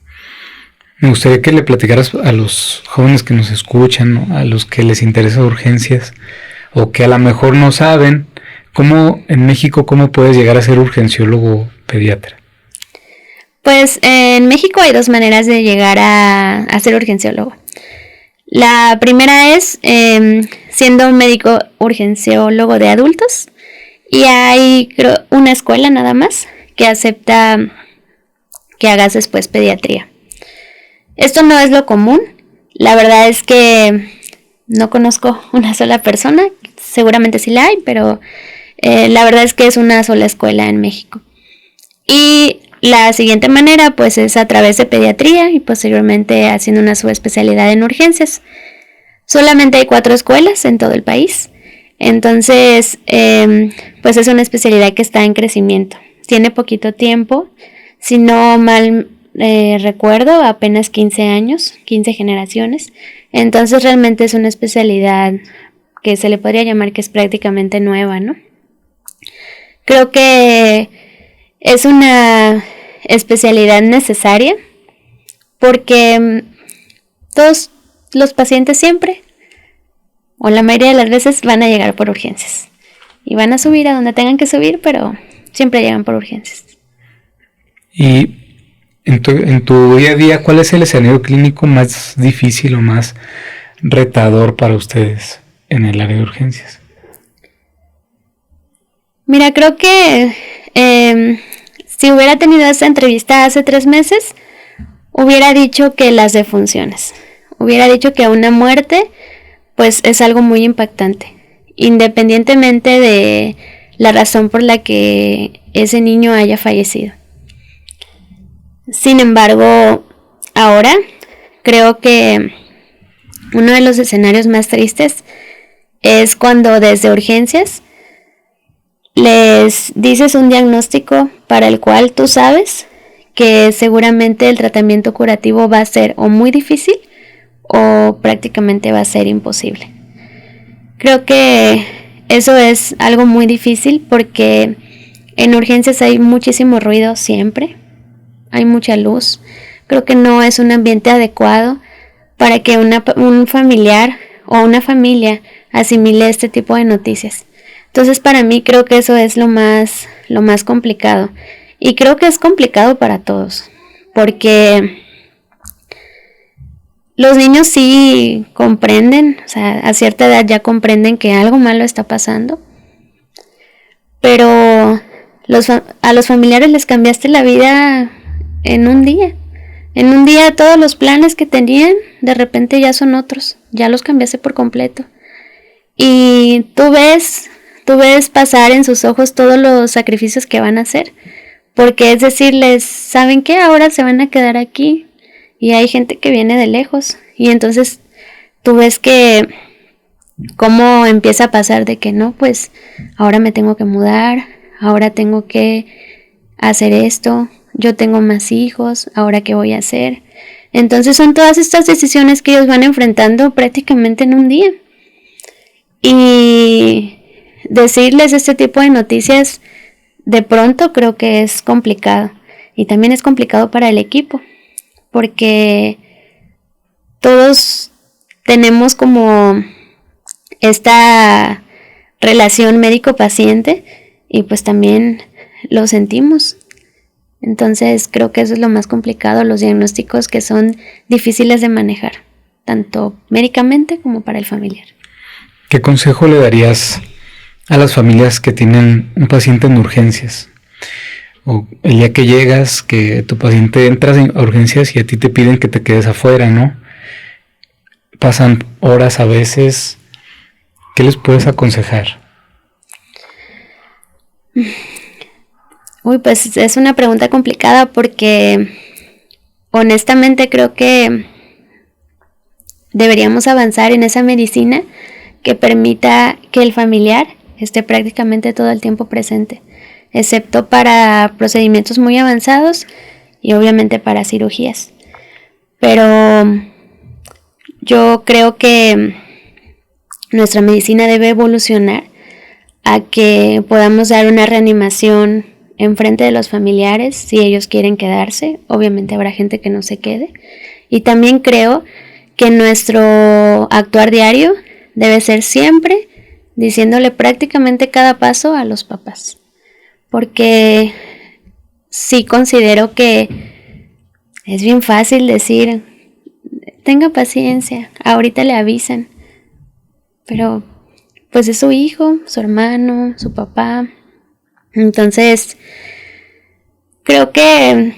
Me gustaría que le platicaras a los jóvenes que nos escuchan, ¿no?, a los que les interesa urgencias o que a lo mejor no saben, cómo en México, cómo puedes llegar a ser urgenciólogo pediatra. Pues en México hay 2 maneras de llegar a ser urgenciólogo. La primera es siendo un médico urgenciólogo de adultos, y hay, creo, una escuela nada más que acepta que hagas después pediatría. Esto no es lo común. La verdad es que no conozco una sola persona, seguramente sí la hay, pero la verdad es que es una sola escuela en México. Y la siguiente manera pues es a través de pediatría y posteriormente haciendo una subespecialidad en urgencias. Solamente hay 4 escuelas en todo el país. Entonces pues es una especialidad que está en crecimiento. Tiene poquito tiempo. si no mal recuerdo, apenas 15 años, 15 generaciones. Entonces realmente es una especialidad que se le podría llamar que es prácticamente nueva, ¿no? Creo que es una especialidad necesaria porque todos los pacientes siempre, o la mayoría de las veces, van a llegar por urgencias. Y van a subir a donde tengan que subir, pero siempre llegan por urgencias. Y en tu día a día, ¿cuál es el escenario clínico más difícil o más retador para ustedes en el área de urgencias? Mira, creo que si hubiera tenido esta entrevista hace 3 meses, hubiera dicho que las defunciones. Hubiera dicho que una muerte, pues es algo muy impactante, independientemente de la razón por la que ese niño haya fallecido. Sin embargo, ahora creo que uno de los escenarios más tristes es cuando desde urgencias les dices un diagnóstico para el cual tú sabes que seguramente el tratamiento curativo va a ser o muy difícil o prácticamente va a ser imposible. Creo que eso es algo muy difícil porque en urgencias hay muchísimo ruido siempre, hay mucha luz. Creo que no es un ambiente adecuado para que un familiar o una familia asimile este tipo de noticias. Entonces para mí creo que eso es lo más complicado. Y creo que es complicado para todos, porque los niños sí comprenden, o sea, a cierta edad ya comprenden que algo malo está pasando, pero a los familiares les cambiaste la vida en un día. En un día todos los planes que tenían, de repente ya son otros, ya los cambiaste por completo. Y tú ves pasar en sus ojos todos los sacrificios que van a hacer, porque es decirles, ¿saben qué? Ahora se van a quedar aquí y hay gente que viene de lejos. Y entonces tú ves que cómo empieza a pasar de que no, pues ahora me tengo que mudar, ahora tengo que hacer esto, yo tengo más hijos, ahora qué voy a hacer. Entonces son todas estas decisiones que ellos van enfrentando prácticamente en un día. Y decirles este tipo de noticias de pronto creo que es complicado. Y también es complicado para el equipo, porque todos tenemos como esta relación médico-paciente y pues también lo sentimos. Entonces creo que eso es lo más complicado, los diagnósticos que son difíciles de manejar, tanto médicamente como para el familiar. ¿Qué consejo le darías a las familias que tienen un paciente en urgencias? O el día que llegas, que tu paciente entras en urgencias y a ti te piden que te quedes afuera, ¿no? Pasan horas a veces. ¿Qué les puedes aconsejar? Uy, pues es una pregunta complicada porque honestamente creo que deberíamos avanzar en esa medicina que permita que el familiar esté prácticamente todo el tiempo presente, excepto para procedimientos muy avanzados y obviamente para cirugías. Pero yo creo que nuestra medicina debe evolucionar a que podamos dar una reanimación enfrente de los familiares si ellos quieren quedarse. Obviamente habrá gente que no se quede. Y también creo que nuestro actuar diario debe ser siempre diciéndole prácticamente cada paso a los papás. Porque sí considero que es bien fácil decir, tenga paciencia, ahorita le avisan. Pero pues es su hijo, su hermano, su papá. Entonces, creo que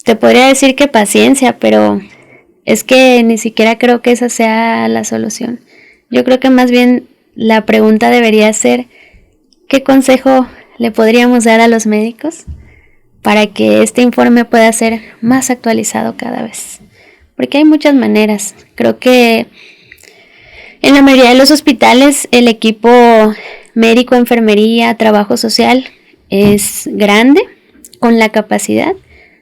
te podría decir que paciencia, pero es que ni siquiera creo que esa sea la solución. Yo creo que más bien la pregunta debería ser, ¿qué consejo le podríamos dar a los médicos para que este informe pueda ser más actualizado cada vez? Porque hay muchas maneras. Creo que en la mayoría de los hospitales el equipo médico, enfermería, trabajo social es grande, con la capacidad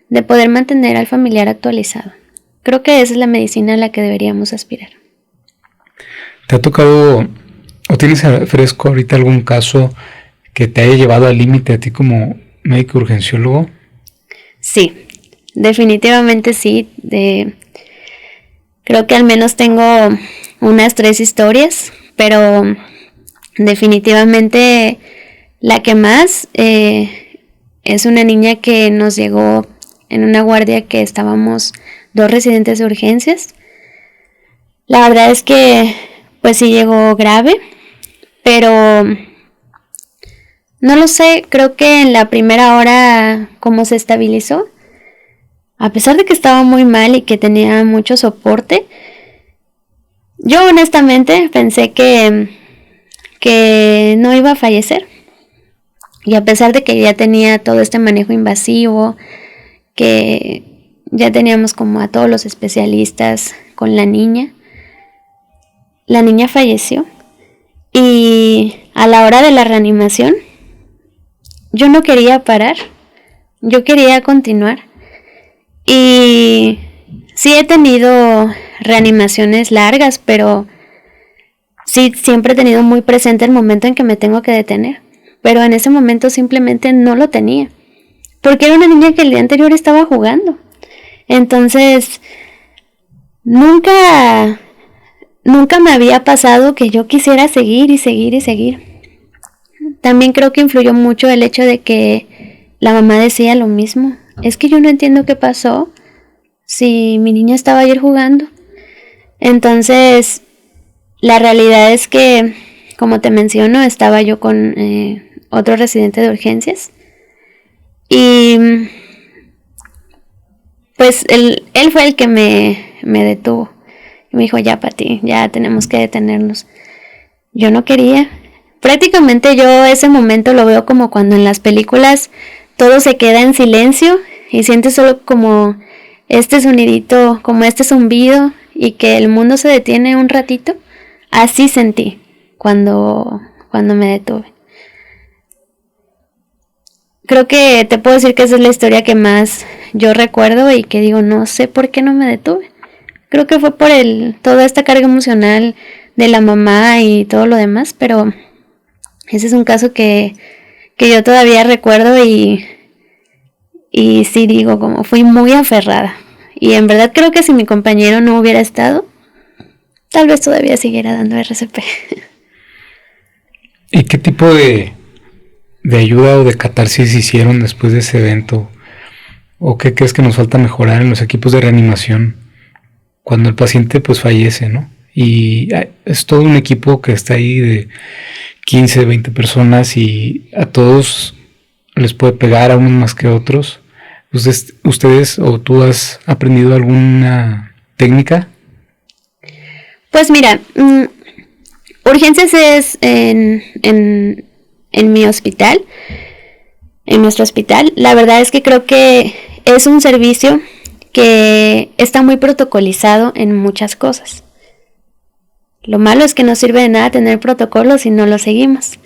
de poder mantener al familiar actualizado. Creo que esa es la medicina a la que deberíamos aspirar. ¿Te ha tocado o tienes fresco ahorita algún caso que te haya llevado al límite a ti como médico urgenciólogo? Sí, definitivamente sí. Creo que al menos tengo unas 3 historias, pero definitivamente la que más es una niña que nos llegó en una guardia que estábamos 2 residentes de urgencias. La verdad es que pues sí llegó grave, pero no lo sé, creo que en la primera hora como se estabilizó, a pesar de que estaba muy mal y que tenía mucho soporte, yo honestamente pensé que no iba a fallecer. Y a pesar de que ya tenía todo este manejo invasivo, que ya teníamos como a todos los especialistas con la niña falleció. Y a la hora de la reanimación, yo no quería parar, yo quería continuar. Y sí he tenido reanimaciones largas, pero sí siempre he tenido muy presente el momento en que me tengo que detener. Pero en ese momento simplemente no lo tenía, porque era una niña que el día anterior estaba jugando. Entonces, nunca me había pasado que yo quisiera seguir y seguir y seguir. También creo que influyó mucho el hecho de que la mamá decía lo mismo. Es que yo no entiendo qué pasó si mi niña estaba ayer jugando. Entonces, la realidad es que, como te menciono, estaba yo con otro residente de urgencias. Y pues él fue el que me detuvo. Y me dijo, ya Pati, ya tenemos que detenernos. Yo no quería. Prácticamente yo ese momento lo veo como cuando en las películas todo se queda en silencio y sientes solo como este sonidito, como este zumbido y que el mundo se detiene un ratito. Así sentí cuando me detuve. Creo que te puedo decir que esa es la historia que más yo recuerdo y que digo, no sé por qué no me detuve. Creo que fue por toda esta carga emocional de la mamá y todo lo demás, pero ese es un caso que yo todavía recuerdo y sí digo, como fui muy aferrada. Y en verdad creo que si mi compañero no hubiera estado, tal vez todavía siguiera dando RCP. ¿Y qué tipo de ayuda o de catarsis hicieron después de ese evento? ¿O qué crees que nos falta mejorar en los equipos de reanimación cuando el paciente pues fallece, ¿no? Y es todo un equipo que está ahí de 15, 20 personas y a todos les puede pegar, a unos más que a otros. ¿Ustedes o tú has aprendido alguna técnica? Pues mira, urgencias es en mi hospital, en nuestro hospital. La verdad es que creo que es un servicio que está muy protocolizado en muchas cosas. Lo malo es que no sirve de nada tener protocolos si no lo seguimos.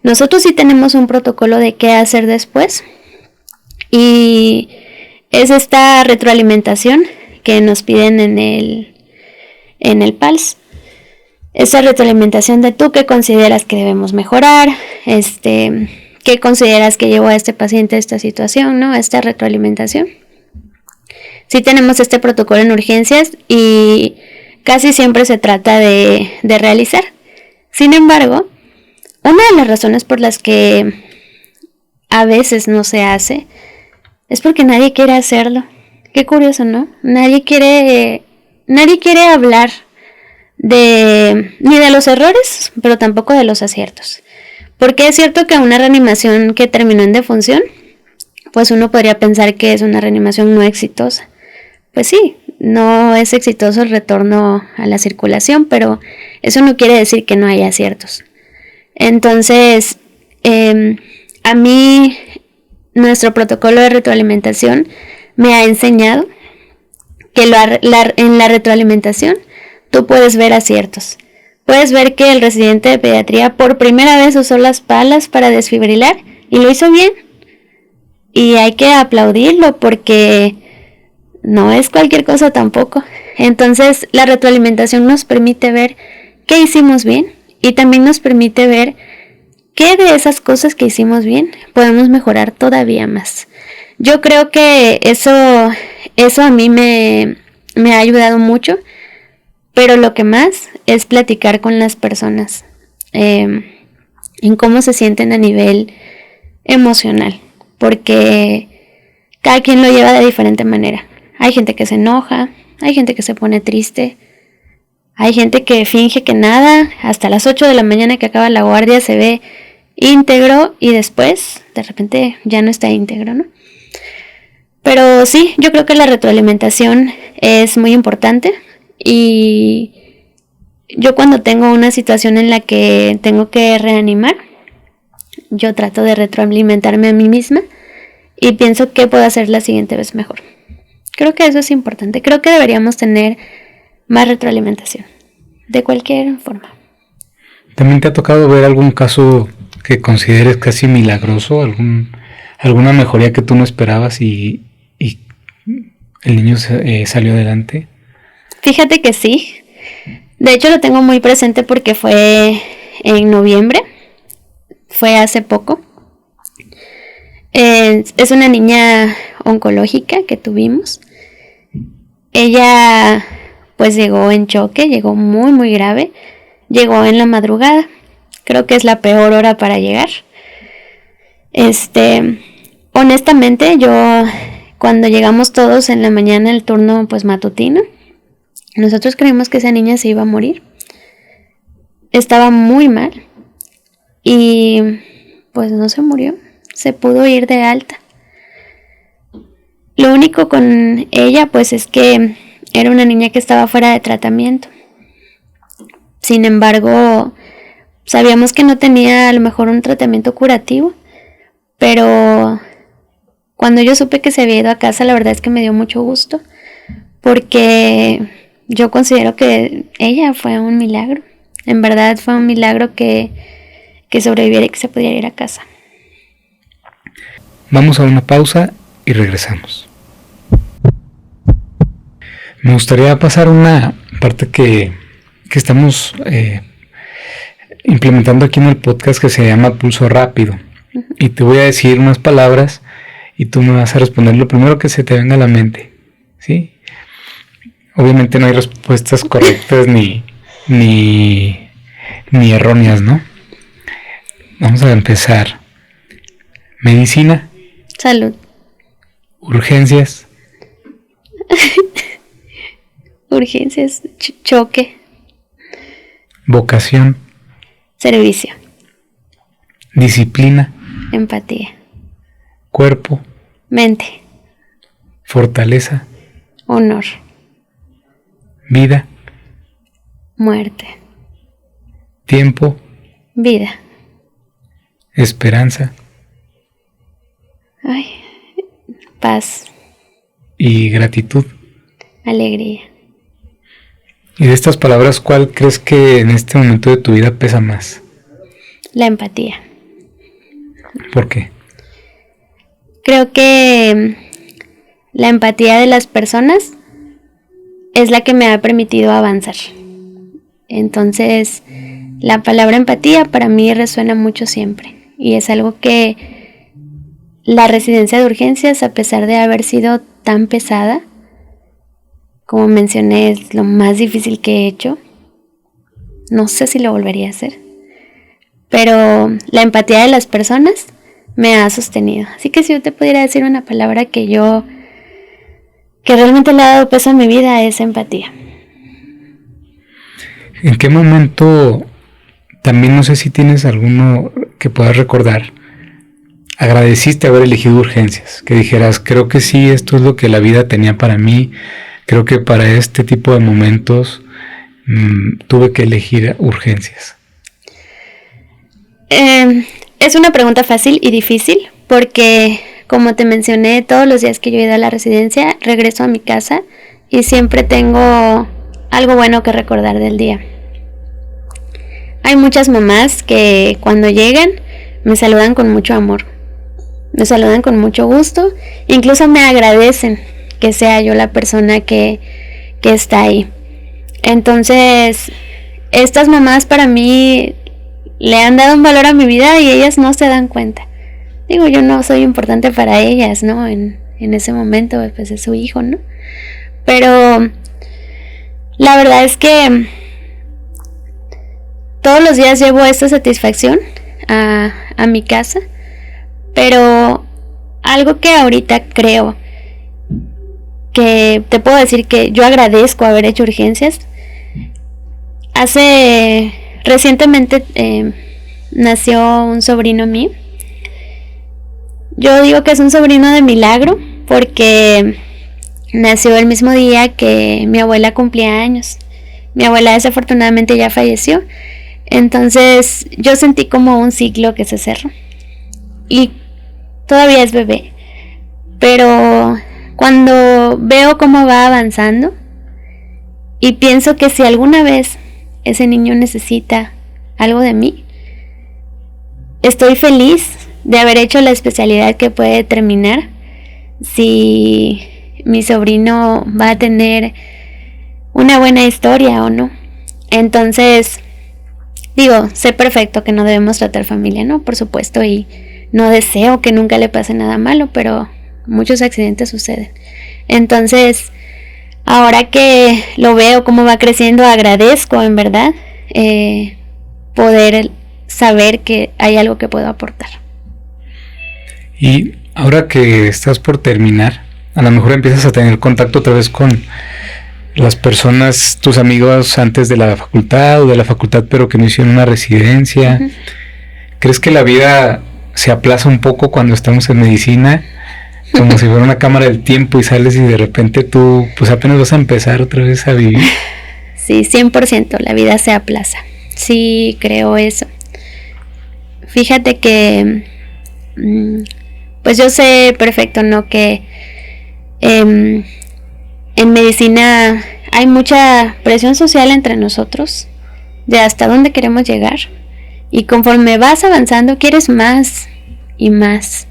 Nosotros sí tenemos un protocolo de qué hacer después y es esta retroalimentación que nos piden en el PALS. Esa retroalimentación de tú qué consideras que debemos mejorar, qué consideras que llevó a este paciente a esta situación, ¿no? Esta retroalimentación. Sí tenemos este protocolo en urgencias y casi siempre se trata de realizar. Sin embargo, una de las razones por las que a veces no se hace es porque nadie quiere hacerlo. Qué curioso, ¿no? Nadie quiere hablar ni de los errores, pero tampoco de los aciertos. Porque es cierto que una reanimación que terminó en defunción, pues uno podría pensar que es una reanimación no exitosa. Pues sí, no es exitoso el retorno a la circulación, pero eso no quiere decir que no haya aciertos. Entonces, a mí nuestro protocolo de retroalimentación me ha enseñado que en la retroalimentación tú puedes ver aciertos. Puedes ver que el residente de pediatría por primera vez usó las palas para desfibrilar y lo hizo bien. y hay que aplaudirlo porque no es cualquier cosa tampoco. Entonces la retroalimentación nos permite ver qué hicimos bien y también nos permite ver qué de esas cosas que hicimos bien podemos mejorar todavía más. Yo creo que eso a mí me ha ayudado mucho, pero lo que más es platicar con las personas en cómo se sienten a nivel emocional, porque cada quien lo lleva de diferente manera. Hay gente que se enoja, hay gente que se pone triste, hay gente que finge que nada, hasta las 8 de la mañana que acaba la guardia se ve íntegro y después de repente ya no está íntegro, ¿no? Pero sí, yo creo que la retroalimentación es muy importante y yo cuando tengo una situación en la que tengo que reanimar, yo trato de retroalimentarme a mí misma y pienso qué puedo hacer la siguiente vez mejor. Creo que eso es importante. Creo que deberíamos tener más retroalimentación, de cualquier forma. ¿También te ha tocado ver algún caso que consideres casi milagroso? ¿Alguna mejoría que tú no esperabas y el niño salió adelante? Fíjate que sí. De hecho lo tengo muy presente porque fue en noviembre. Fue hace poco. Es una niña oncológica que tuvimos. Ella pues llegó en choque, llegó muy muy grave. Llegó en la madrugada. Creo que es la peor hora para llegar. Honestamente, yo cuando llegamos todos en la mañana, el turno pues matutino, nosotros creímos que esa niña se iba a morir. Estaba muy mal y pues no se murió, se pudo ir de alta. Lo único con ella pues es que era una niña que estaba fuera de tratamiento. Sin embargo, sabíamos que no tenía a lo mejor un tratamiento curativo, pero cuando yo supe que se había ido a casa, la verdad es que me dio mucho gusto, porque yo considero que ella fue un milagro. En verdad fue un milagro que sobreviviera y que se pudiera ir a casa. Vamos a una pausa y regresamos. Me gustaría pasar una parte que estamos implementando aquí en el podcast que se llama Pulso Rápido. Uh-huh. Y te voy a decir unas palabras y tú me vas a responder lo primero que se te venga a la mente, ¿sí? Obviamente no hay respuestas correctas ni erróneas, ¿no? Vamos a empezar. Medicina. Salud. Urgencias. Urgencias. Choque. Vocación. Servicio. Disciplina. Empatía. Cuerpo. Mente. Fortaleza. Honor. Vida. Muerte. Tiempo. Vida. Esperanza. Ay, paz. Y gratitud. Alegría. Y de estas palabras, ¿cuál crees que en este momento de tu vida pesa más? La empatía. ¿Por qué? Creo que la empatía de las personas es la que me ha permitido avanzar. Entonces, la palabra empatía para mí resuena mucho siempre. Y es algo que la residencia de urgencias, a pesar de haber sido tan pesada, como mencioné, es lo más difícil que he hecho. No sé si lo volvería a hacer. Pero la empatía de las personas me ha sostenido. Así que si yo te pudiera decir una palabra que realmente le ha dado peso a mi vida, es empatía. ¿En qué momento, también no sé si tienes alguno que puedas recordar, agradeciste haber elegido urgencias? Que dijeras, creo que sí, esto es lo que la vida tenía para mí, creo que para este tipo de momentos tuve que elegir urgencias. Es una pregunta fácil y difícil porque, como te mencioné, todos los días que yo he ido a la residencia, regreso a mi casa y siempre tengo algo bueno que recordar del día. Hay muchas mamás que cuando llegan me saludan con mucho amor. me saludan con mucho gusto, incluso me agradecen que sea yo la persona que está ahí. Entonces, estas mamás para mí le han dado un valor a mi vida y ellas no se dan cuenta. Digo, yo no soy importante para ellas, ¿no? En ese momento, pues es su hijo, ¿no? Pero la verdad es que todos los días llevo esta satisfacción a mi casa, pero algo que ahorita creo que te puedo decir que yo agradezco haber hecho urgencias. Recientemente nació un sobrino mío. Yo digo que es un sobrino de milagro porque nació el mismo día que mi abuela cumplía años. Mi abuela desafortunadamente ya falleció. Entonces yo sentí como un ciclo que se cerró. Y todavía es bebé. Pero cuando veo cómo va avanzando y pienso que si alguna vez ese niño necesita algo de mí, estoy feliz de haber hecho la especialidad que puede determinar si mi sobrino va a tener una buena historia o no. Entonces, digo, sé perfecto que no debemos tratar familia, ¿no? Por supuesto, y no deseo que nunca le pase nada malo, pero muchos accidentes suceden. Entonces, ahora que lo veo cómo va creciendo, agradezco en verdad poder saber que hay algo que puedo aportar. Y ahora que estás por terminar, a lo mejor empiezas a tener contacto otra vez con las personas, tus amigos antes de la facultad o de la facultad pero que no hicieron una residencia. Uh-huh. ¿Crees que la vida se aplaza un poco cuando estamos en medicina? Como si fuera una cámara del tiempo y sales y de repente tú pues apenas vas a empezar otra vez a vivir. Sí, 100% la vida se aplaza. Sí, creo eso. Fíjate que pues yo sé perfecto, ¿no? Que en medicina hay mucha presión social entre nosotros de hasta dónde queremos llegar. Y conforme vas avanzando quieres más y más.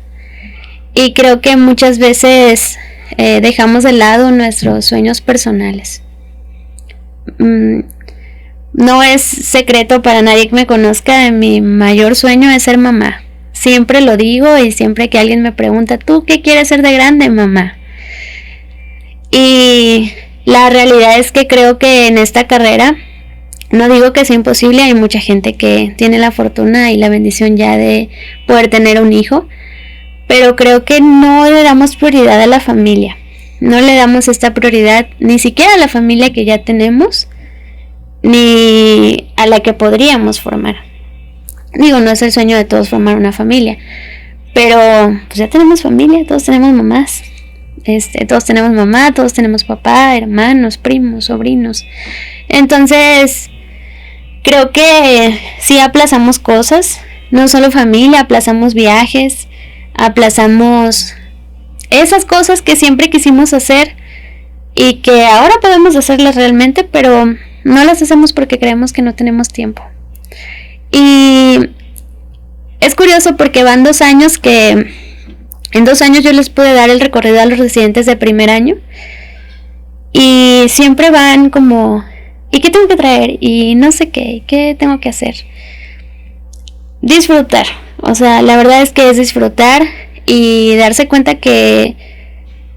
Y creo que muchas veces dejamos de lado nuestros sueños personales. No es secreto para nadie que me conozca, mi mayor sueño es ser mamá. Siempre lo digo y siempre que alguien me pregunta, ¿tú qué quieres ser de grande, mamá? Y la realidad es que creo que en esta carrera, no digo que sea imposible, hay mucha gente que tiene la fortuna y la bendición ya de poder tener un hijo, pero creo que no le damos prioridad a la familia. No le damos esta prioridad ni siquiera a la familia que ya tenemos, ni a la que podríamos formar. Digo, no es el sueño de todos formar una familia, pero pues ya tenemos familia, todos tenemos mamás, todos tenemos mamá, todos tenemos papá, hermanos, primos, sobrinos. Entonces, creo que sí aplazamos cosas, no solo familia, aplazamos viajes, aplazamos esas cosas que siempre quisimos hacer y que ahora podemos hacerlas realmente, pero no las hacemos porque creemos que no tenemos tiempo. Y es curioso porque van 2 años que en 2 años yo les pude dar el recorrido a los residentes de primer año y siempre van como, ¿y qué tengo que traer? Y no sé qué tengo que hacer. Disfrutar, o sea, la verdad es que es disfrutar y darse cuenta que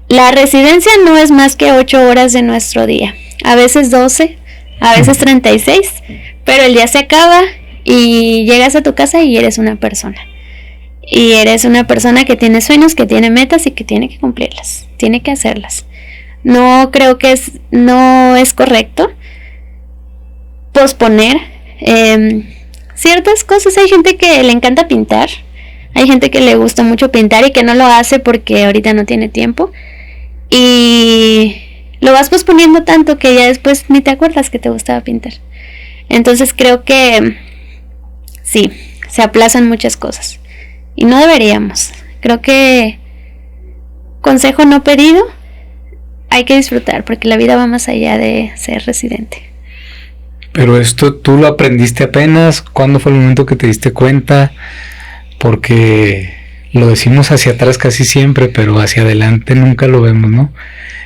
la residencia no es más que 8 horas de nuestro día, a veces 12, a veces 36, pero el día se acaba y llegas a tu casa y eres una persona. Y eres una persona que tiene sueños, que tiene metas y que tiene que cumplirlas, tiene que hacerlas. No creo que no es correcto posponer ciertas cosas. Hay gente que le encanta pintar, hay gente que le gusta mucho pintar y que no lo hace porque ahorita no tiene tiempo. Y lo vas posponiendo tanto que ya después ni te acuerdas que te gustaba pintar. Entonces creo que sí, se aplazan muchas cosas y no deberíamos. Creo que consejo no pedido, hay que disfrutar porque la vida va más allá de ser residente. Pero esto tú lo aprendiste apenas, ¿cuándo fue el momento que te diste cuenta? Porque lo decimos hacia atrás casi siempre, pero hacia adelante nunca lo vemos, ¿no?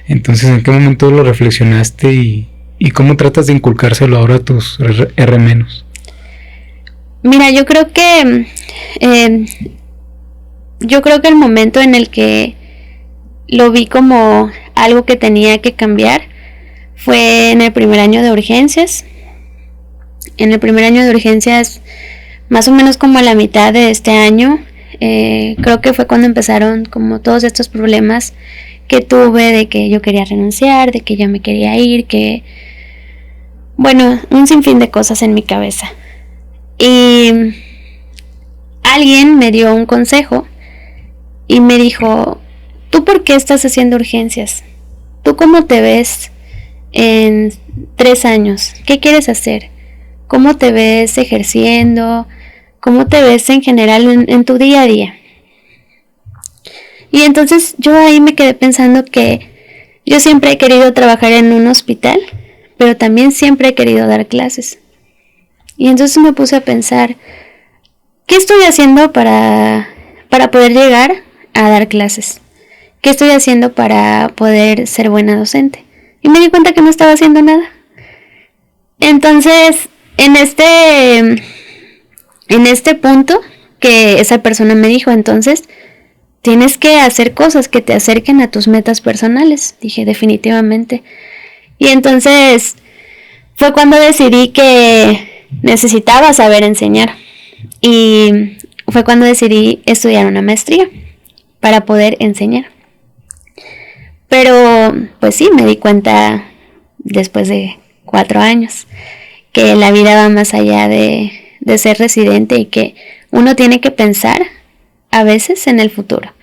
Entonces, ¿en qué momento lo reflexionaste y cómo tratas de inculcárselo ahora a tus R-? Mira, yo creo que el momento en el que lo vi como algo que tenía que cambiar fue en el primer año de urgencias. En el primer año de urgencias, más o menos como a la mitad de este año, creo que fue cuando empezaron como todos estos problemas que tuve de que yo quería renunciar, de que ya me quería ir, que bueno, un sinfín de cosas en mi cabeza. Y alguien me dio un consejo y me dijo: ¿tú por qué estás haciendo urgencias? ¿Tú cómo te ves en 3 años? ¿Qué quieres hacer? ¿Cómo te ves ejerciendo? ¿Cómo te ves en general en tu día a día? Y entonces yo ahí me quedé pensando que yo siempre he querido trabajar en un hospital, pero también siempre he querido dar clases. Y entonces me puse a pensar, ¿qué estoy haciendo para poder llegar a dar clases? ¿Qué estoy haciendo para poder ser buena docente? Y me di cuenta que no estaba haciendo nada. Entonces, en este punto que esa persona me dijo, entonces tienes que hacer cosas que te acerquen a tus metas personales. Dije, definitivamente. Y entonces fue cuando decidí que necesitaba saber enseñar. Y fue cuando decidí estudiar una maestría para poder enseñar. Pero pues sí, me di cuenta después de 4 años que la vida va más allá de ser residente y que uno tiene que pensar a veces en el futuro.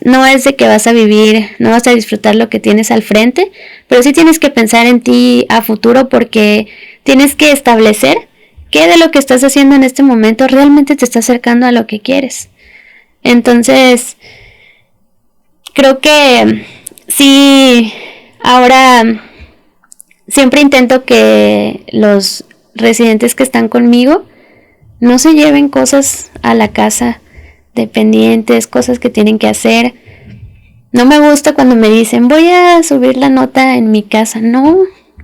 No es de que vas a vivir, no vas a disfrutar lo que tienes al frente, pero sí tienes que pensar en ti a futuro, porque tienes que establecer qué de lo que estás haciendo en este momento realmente te está acercando a lo que quieres. Entonces, creo que sí, ahora siempre intento que los residentes que están conmigo no se lleven cosas a la casa de pendientes, cosas que tienen que hacer. No me gusta cuando me dicen, voy a subir la nota en mi casa. No,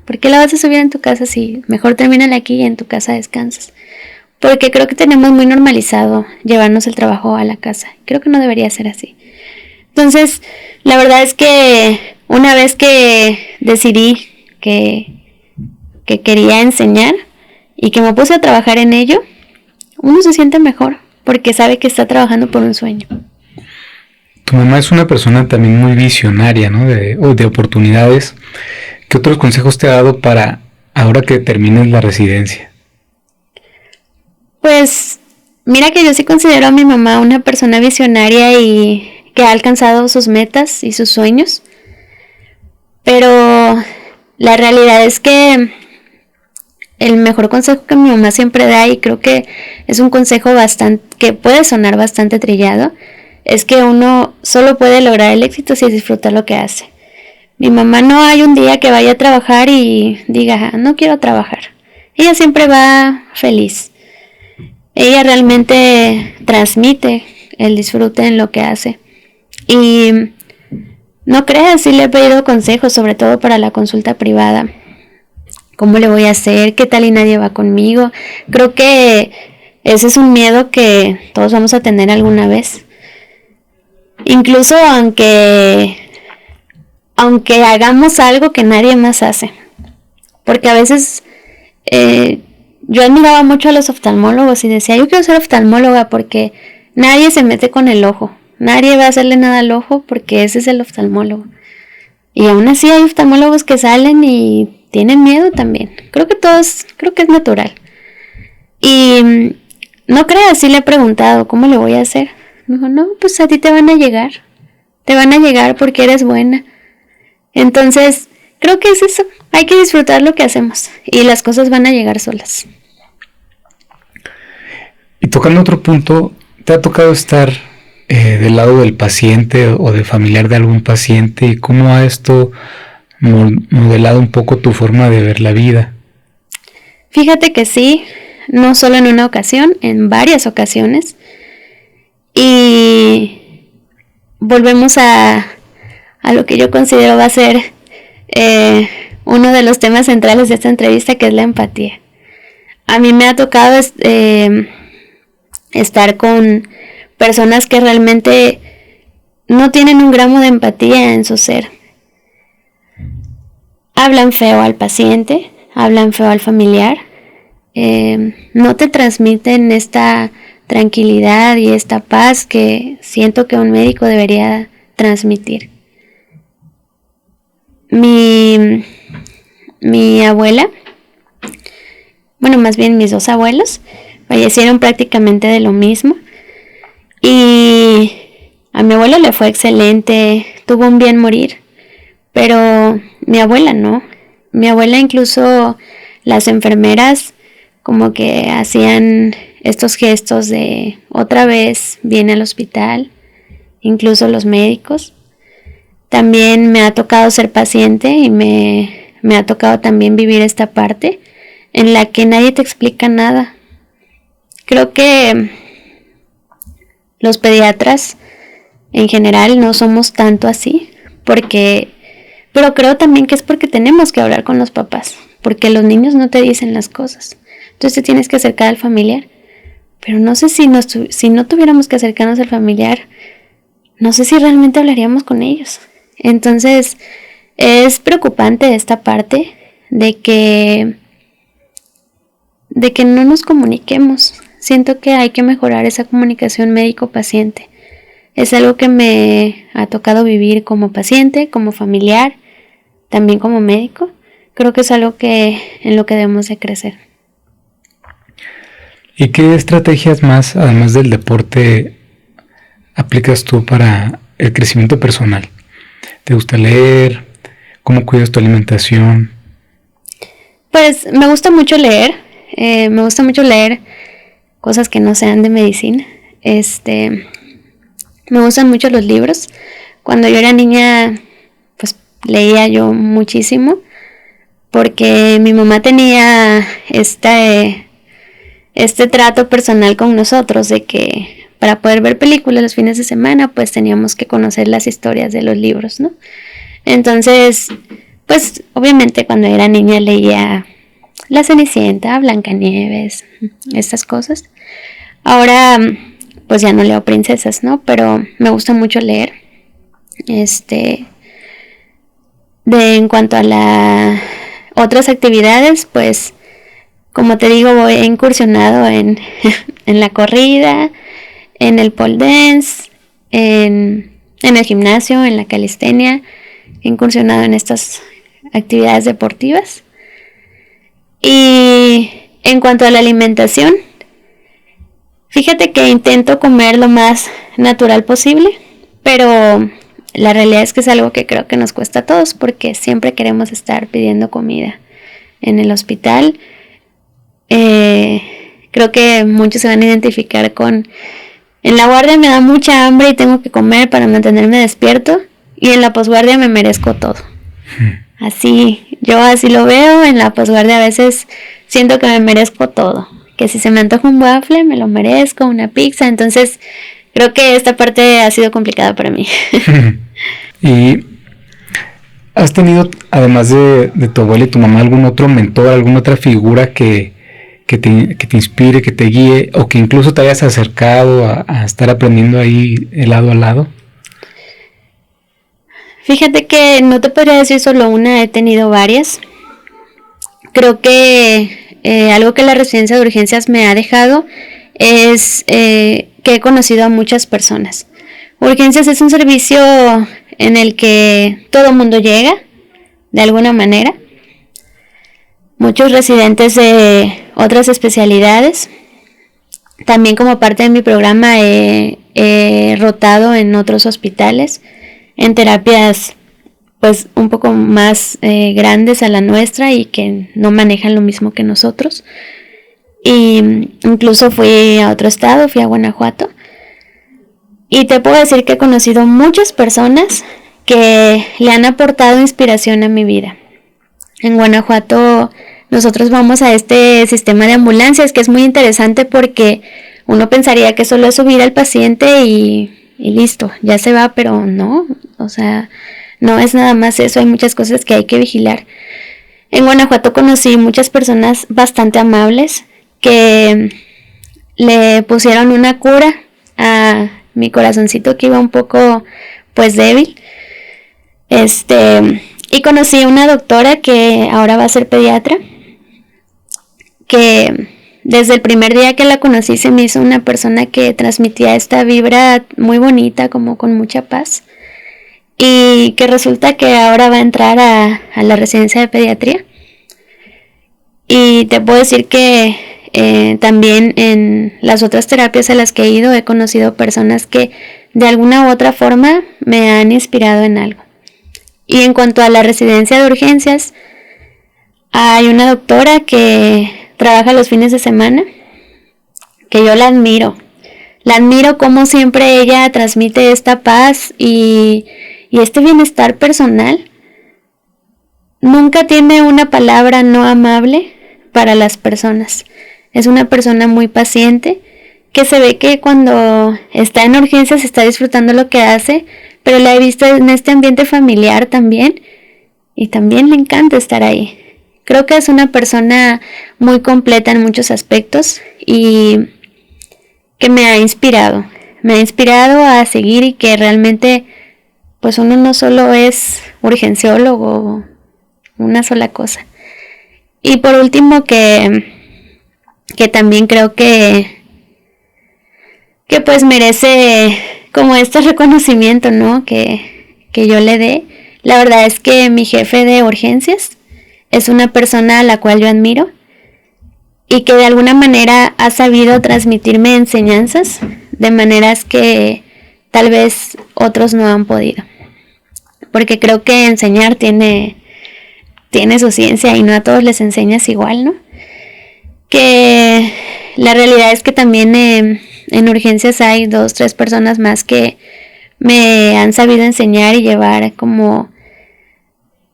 ¿por qué la vas a subir en tu casa si mejor termínala aquí y en tu casa descansas? Porque creo que tenemos muy normalizado llevarnos el trabajo a la casa. Creo que no debería ser así. Entonces, la verdad es que una vez que decidí que quería enseñar y que me puse a trabajar en ello, uno se siente mejor porque sabe que está trabajando por un sueño. Tu mamá es una persona también muy visionaria, ¿no? De oportunidades. ¿Qué otros consejos te ha dado para ahora que termines la residencia? Pues mira que yo sí considero a mi mamá una persona visionaria y que ha alcanzado sus metas y sus sueños. Pero la realidad es que el mejor consejo que mi mamá siempre da, y creo que es un consejo que puede sonar bastante trillado, es que uno solo puede lograr el éxito si disfruta lo que hace. Mi mamá no hay un día que vaya a trabajar y diga, no quiero trabajar. Ella siempre va feliz. Ella realmente transmite el disfrute en lo que hace. Y no creas, sí le he pedido consejos, sobre todo para la consulta privada. ¿Cómo le voy a hacer? ¿Qué tal y nadie va conmigo? Creo que ese es un miedo que todos vamos a tener alguna vez. Incluso aunque hagamos algo que nadie más hace. Porque a veces yo admiraba mucho a los oftalmólogos y decía, yo quiero ser oftalmóloga porque nadie se mete con el ojo. Nadie va a hacerle nada al ojo porque ese es el oftalmólogo. Y aún así hay oftalmólogos que salen y tienen miedo también. Creo que es natural. Y no creas, sí le he preguntado, ¿cómo le voy a hacer? Me dijo, no, pues a ti te van a llegar. Te van a llegar porque eres buena. Entonces, creo que es eso. Hay que disfrutar lo que hacemos y las cosas van a llegar solas. Y tocando otro punto, ¿te ha tocado estar del lado del paciente o de familiar de algún paciente? ¿Y cómo ha esto modelado un poco tu forma de ver la vida? Fíjate que sí, no solo en una ocasión, en varias ocasiones. Y volvemos a lo que yo considero va a ser uno de los temas centrales de esta entrevista, que es la empatía. A mí me ha tocado estar con personas que realmente no tienen un gramo de empatía en su ser. Hablan feo al paciente, hablan feo al familiar, no te transmiten esta tranquilidad y esta paz que siento que un médico debería transmitir. Mi abuela, bueno, más bien mis dos abuelos, fallecieron prácticamente de lo mismo. Y a mi abuelo le fue excelente, tuvo un bien morir, pero mi abuela no. Mi abuela, incluso las enfermeras como que hacían estos gestos de otra vez viene al hospital, incluso los médicos. También me ha tocado ser paciente y me ha tocado también vivir esta parte en la que nadie te explica nada. Creo que los pediatras en general no somos tanto así, pero creo también que es porque tenemos que hablar con los papás, porque los niños no te dicen las cosas. Entonces te tienes que acercar al familiar, pero no sé si no tuviéramos que acercarnos al familiar, no sé si realmente hablaríamos con ellos. Entonces es preocupante esta parte de que no nos comuniquemos. Siento que hay que mejorar esa comunicación médico-paciente. Es algo que me ha tocado vivir como paciente, como familiar, también como médico. Creo que es algo en lo que debemos de crecer. ¿Y qué estrategias más, además del deporte, aplicas tú para el crecimiento personal? ¿Te gusta leer? ¿Cómo cuidas tu alimentación? Pues me gusta mucho leer. Me gusta mucho leer cosas que no sean de medicina. Me gustan mucho los libros. Cuando yo era niña, pues leía yo muchísimo, porque mi mamá tenía este trato personal con nosotros de que para poder ver películas los fines de semana, pues teníamos que conocer las historias de los libros, ¿no? Entonces, pues obviamente cuando era niña leía La Cenicienta, Blancanieves, estas cosas. Ahora pues ya no leo princesas, ¿no? Pero me gusta mucho leer. En cuanto a las otras actividades, pues como te digo, he incursionado en la corrida, en el pole dance, en el gimnasio, en la calistenia. He incursionado en estas actividades deportivas. Y en cuanto a la alimentación, fíjate que intento comer lo más natural posible, pero la realidad es que es algo que creo que nos cuesta a todos, porque siempre queremos estar pidiendo comida en el hospital. Creo que muchos se van a identificar en la guardia me da mucha hambre y tengo que comer para mantenerme despierto, y en la posguardia me merezco todo. Yo así lo veo. En la posguardia a veces siento que me merezco todo, que si se me antoja un waffle me lo merezco, una pizza. Entonces creo que esta parte ha sido complicada para mí. ¿Y has tenido, además de tu abuela y tu mamá, algún otro mentor, alguna otra figura que te inspire, que te guíe, o que incluso te hayas acercado a estar aprendiendo ahí lado a lado? Fíjate que no te podría decir solo una, he tenido varias. Creo que algo que la residencia de urgencias me ha dejado es que he conocido a muchas personas. Urgencias es un servicio en el que todo el mundo llega, de alguna manera. Muchos residentes de otras especialidades. También como parte de mi programa he rotado en otros hospitales, en terapias pues un poco más grandes a la nuestra y que no manejan lo mismo que nosotros. Y incluso fui a otro estado, fui a Guanajuato. Y te puedo decir que he conocido muchas personas que le han aportado inspiración a mi vida. En Guanajuato nosotros vamos a este sistema de ambulancias, que es muy interesante porque Uno pensaría que solo es subir al paciente y listo, ya se va, pero no, o sea, no es nada más eso, hay muchas cosas que hay que vigilar. En Guanajuato conocí muchas personas bastante amables que le pusieron una cura a mi corazoncito que iba un poco pues débil. Y conocí a una doctora que ahora va a ser pediatra, que desde el primer día que la conocí se me hizo una persona que transmitía esta vibra muy bonita, como con mucha paz, y que resulta que ahora va a entrar a la residencia de pediatría. Y te puedo decir que también en las otras terapias a las que he ido he conocido personas que de alguna u otra forma me han inspirado en algo. Y en cuanto a la residencia de urgencias, hay una doctora que trabaja los fines de semana, que yo la admiro. La admiro como siempre ella transmite esta paz y este bienestar personal. Nunca tiene una palabra no amable para las personas. Es una persona muy paciente, que se ve que cuando está en urgencias está disfrutando lo que hace, pero la he visto en este ambiente familiar también, y también le encanta estar ahí. Creo que es una persona muy completa en muchos aspectos y que me ha inspirado a seguir, y que realmente pues uno no solo es urgenciólogo, una sola cosa. Y por último que también creo que pues merece como este reconocimiento, ¿no? Que yo le dé. La verdad es que mi jefe de urgencias es una persona a la cual yo admiro y que de alguna manera ha sabido transmitirme enseñanzas de maneras que tal vez otros no han podido. Porque creo que enseñar tiene su ciencia y no a todos les enseñas igual, ¿no? Que la realidad es que también en urgencias hay 2, 3 personas más que me han sabido enseñar y llevar como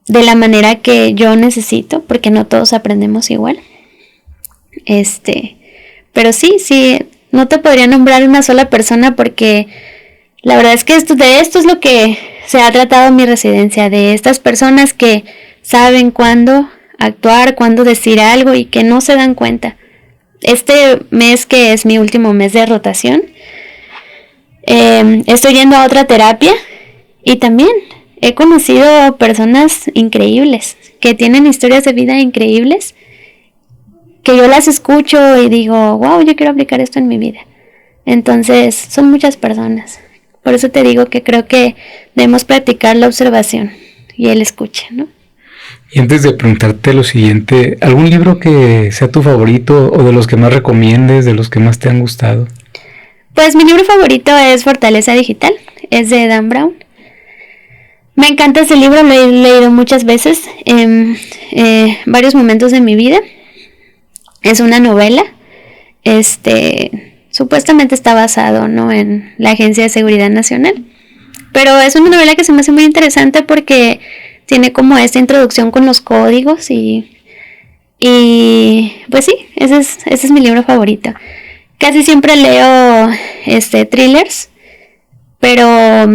de la manera que yo necesito, porque no todos aprendemos igual. Pero sí, no te podría nombrar una sola persona, porque la verdad es que de esto es lo que se ha tratado mi residencia, de estas personas que saben cuándo actuar, cuándo decir algo y que no se dan cuenta. Este mes, que es mi último mes de rotación, estoy yendo a otra terapia y también he conocido personas increíbles que tienen historias de vida increíbles, que yo las escucho y digo, wow, yo quiero aplicar esto en mi vida. Entonces son muchas personas. Por eso te digo que creo que debemos practicar la observación y el escucha, ¿no? Y antes de preguntarte lo siguiente, ¿algún libro que sea tu favorito o de los que más recomiendes, de los que más te han gustado? Pues mi libro favorito es Fortaleza Digital, es de Dan Brown. Me encanta ese libro, lo he leído muchas veces en varios momentos de mi vida. Es una novela, supuestamente está basado, ¿no?, en la Agencia de Seguridad Nacional, pero es una novela que se me hace muy interesante porque tiene como esta introducción con los códigos y pues sí, ese es mi libro favorito. Casi siempre leo thrillers, pero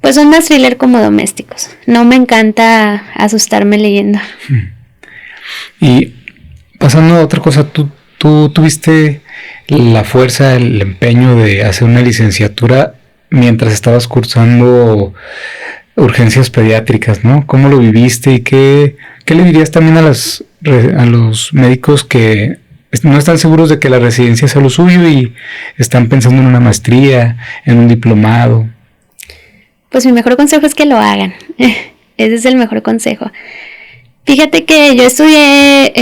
pues son más thrillers como domésticos. No me encanta asustarme leyendo. Y pasando a otra cosa, tú tuviste la fuerza, el empeño de hacer una licenciatura mientras estabas cursando urgencias pediátricas, ¿no? ¿Cómo lo viviste y qué le dirías también a los médicos que no están seguros de que la residencia sea lo suyo y están pensando en una maestría, en un diplomado? Pues mi mejor consejo es que lo hagan. Ese es el mejor consejo. Fíjate que yo estudié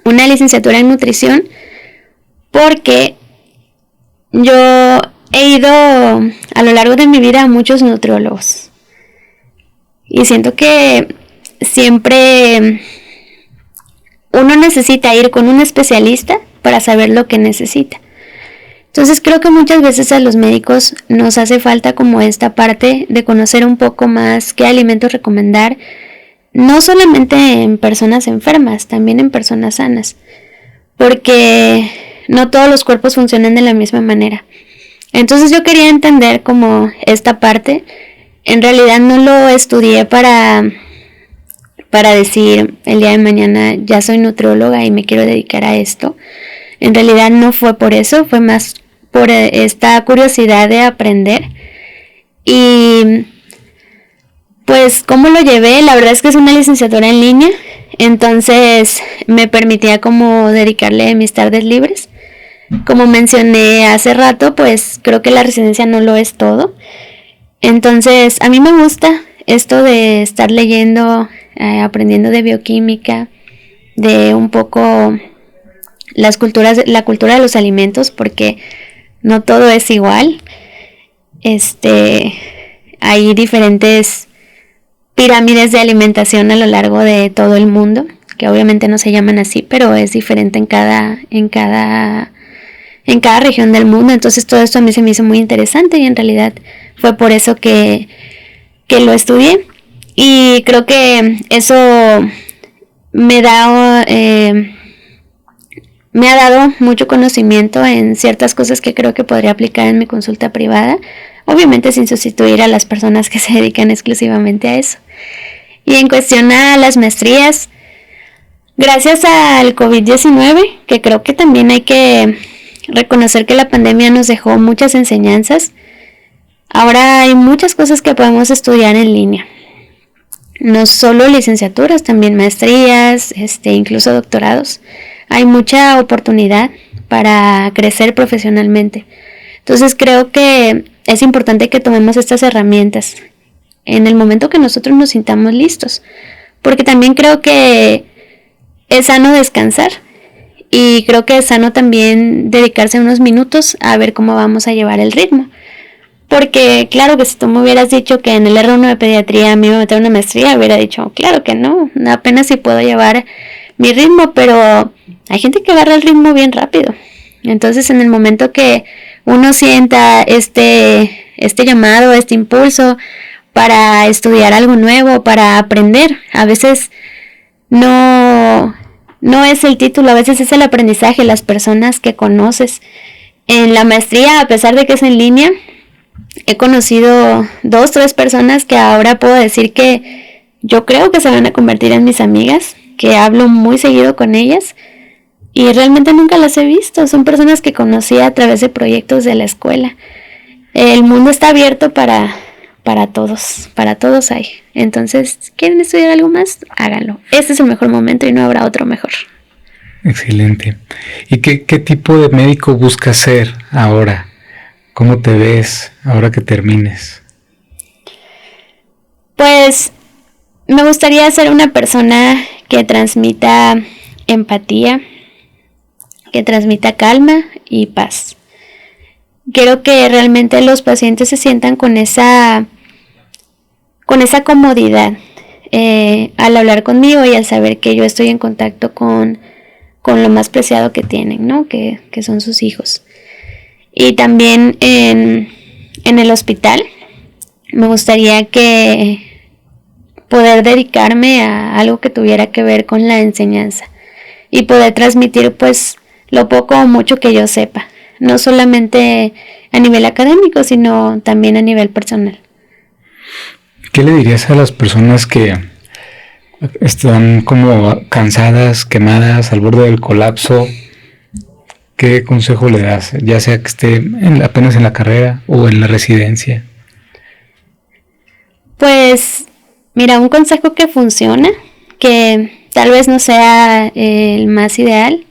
una licenciatura en nutrición porque yo he ido a lo largo de mi vida a muchos nutriólogos y siento que siempre uno necesita ir con un especialista para saber lo que necesita. Entonces creo que muchas veces a los médicos nos hace falta como esta parte de conocer un poco más qué alimentos recomendar, no solamente en personas enfermas, también en personas sanas, porque no todos los cuerpos funcionan de la misma manera. Entonces yo quería entender como esta parte. En realidad no lo estudié para decir el día de mañana ya soy nutrióloga y me quiero dedicar a esto. En realidad no fue por eso, fue más por esta curiosidad de aprender. Y pues cómo lo llevé, la verdad es que es una licenciatura en línea, entonces me permitía como dedicarle mis tardes libres. Como mencioné hace rato, pues creo que la residencia no lo es todo. Entonces a mí me gusta esto de estar leyendo, aprendiendo de bioquímica, de un poco la cultura de los alimentos, porque no todo es igual. Hay diferentes pirámides de alimentación a lo largo de todo el mundo, que obviamente no se llaman así, pero es diferente en cada región del mundo. Entonces todo esto a mí se me hizo muy interesante y en realidad fue por eso que lo estudié. Y creo que eso me ha dado mucho conocimiento en ciertas cosas que creo que podría aplicar en mi consulta privada, obviamente sin sustituir a las personas que se dedican exclusivamente a eso. Y en cuestión a las maestrías, gracias al COVID-19, que creo que también hay que reconocer que la pandemia nos dejó muchas enseñanzas, ahora hay muchas cosas que podemos estudiar en línea. No solo licenciaturas, también maestrías, incluso doctorados. Hay mucha oportunidad para crecer profesionalmente. Entonces creo que es importante que tomemos estas herramientas en el momento que nosotros nos sintamos listos. Porque también creo que es sano descansar. Y creo que es sano también dedicarse unos minutos a ver cómo vamos a llevar el ritmo. Porque claro que si tú me hubieras dicho que en el R1 de pediatría a mí me meter una maestría, hubiera dicho, claro que no, apenas si puedo llevar mi ritmo, pero hay gente que agarra el ritmo bien rápido. Entonces en el momento que uno sienta este llamado, este impulso para estudiar algo nuevo, para aprender, a veces no es el título, a veces es el aprendizaje, las personas que conoces. En la maestría, a pesar de que es en línea, he conocido 2-3 personas que ahora puedo decir que yo creo que se van a convertir en mis amigas, que hablo muy seguido con ellas y realmente nunca las he visto. Son personas que conocí a través de proyectos de la escuela. El mundo está abierto para todos hay. Entonces, ¿quieren estudiar algo más? Háganlo. Este es el mejor momento y no habrá otro mejor. Excelente. ¿Y qué tipo de médico buscas ser ahora? ¿Cómo te ves ahora que termines? Pues me gustaría ser una persona que transmita empatía, que transmita calma y paz. Quiero que realmente los pacientes se sientan con esa comodidad al hablar conmigo y al saber que yo estoy en contacto con lo más preciado que tienen, ¿no? Que son sus hijos. Y también en el hospital me gustaría poder dedicarme a algo que tuviera que ver con la enseñanza y poder transmitir pues lo poco o mucho que yo sepa, no solamente a nivel académico, sino también a nivel personal. ¿Qué le dirías a las personas que están como cansadas, quemadas, al borde del colapso? ¿Qué consejo le das? Ya sea que esté apenas en la carrera o en la residencia. Pues, mira, un consejo que funciona, que tal vez no sea el más ideal,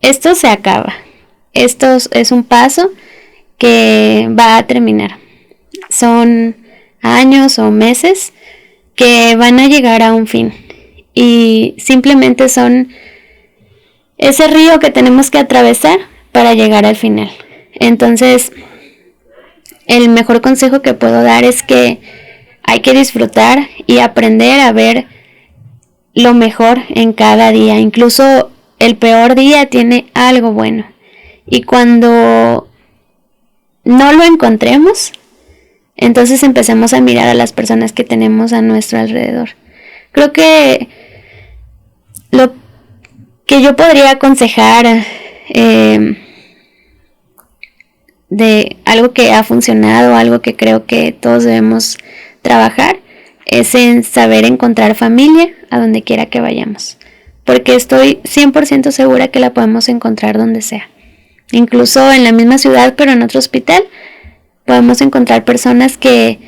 esto se acaba. Esto es un paso que va a terminar. Son años o meses que van a llegar a un fin. Y simplemente son ese río que tenemos que atravesar para llegar al final. Entonces, el mejor consejo que puedo dar es que hay que disfrutar y aprender a ver lo mejor en cada día. Incluso el peor día tiene algo bueno. Y cuando no lo encontremos, entonces empecemos a mirar a las personas que tenemos a nuestro alrededor. Creo que lo que yo podría aconsejar de algo que ha funcionado, algo que creo que todos debemos trabajar, es en saber encontrar familia a donde quiera que vayamos, porque estoy 100% segura que la podemos encontrar donde sea, incluso en la misma ciudad pero en otro hospital podemos encontrar personas que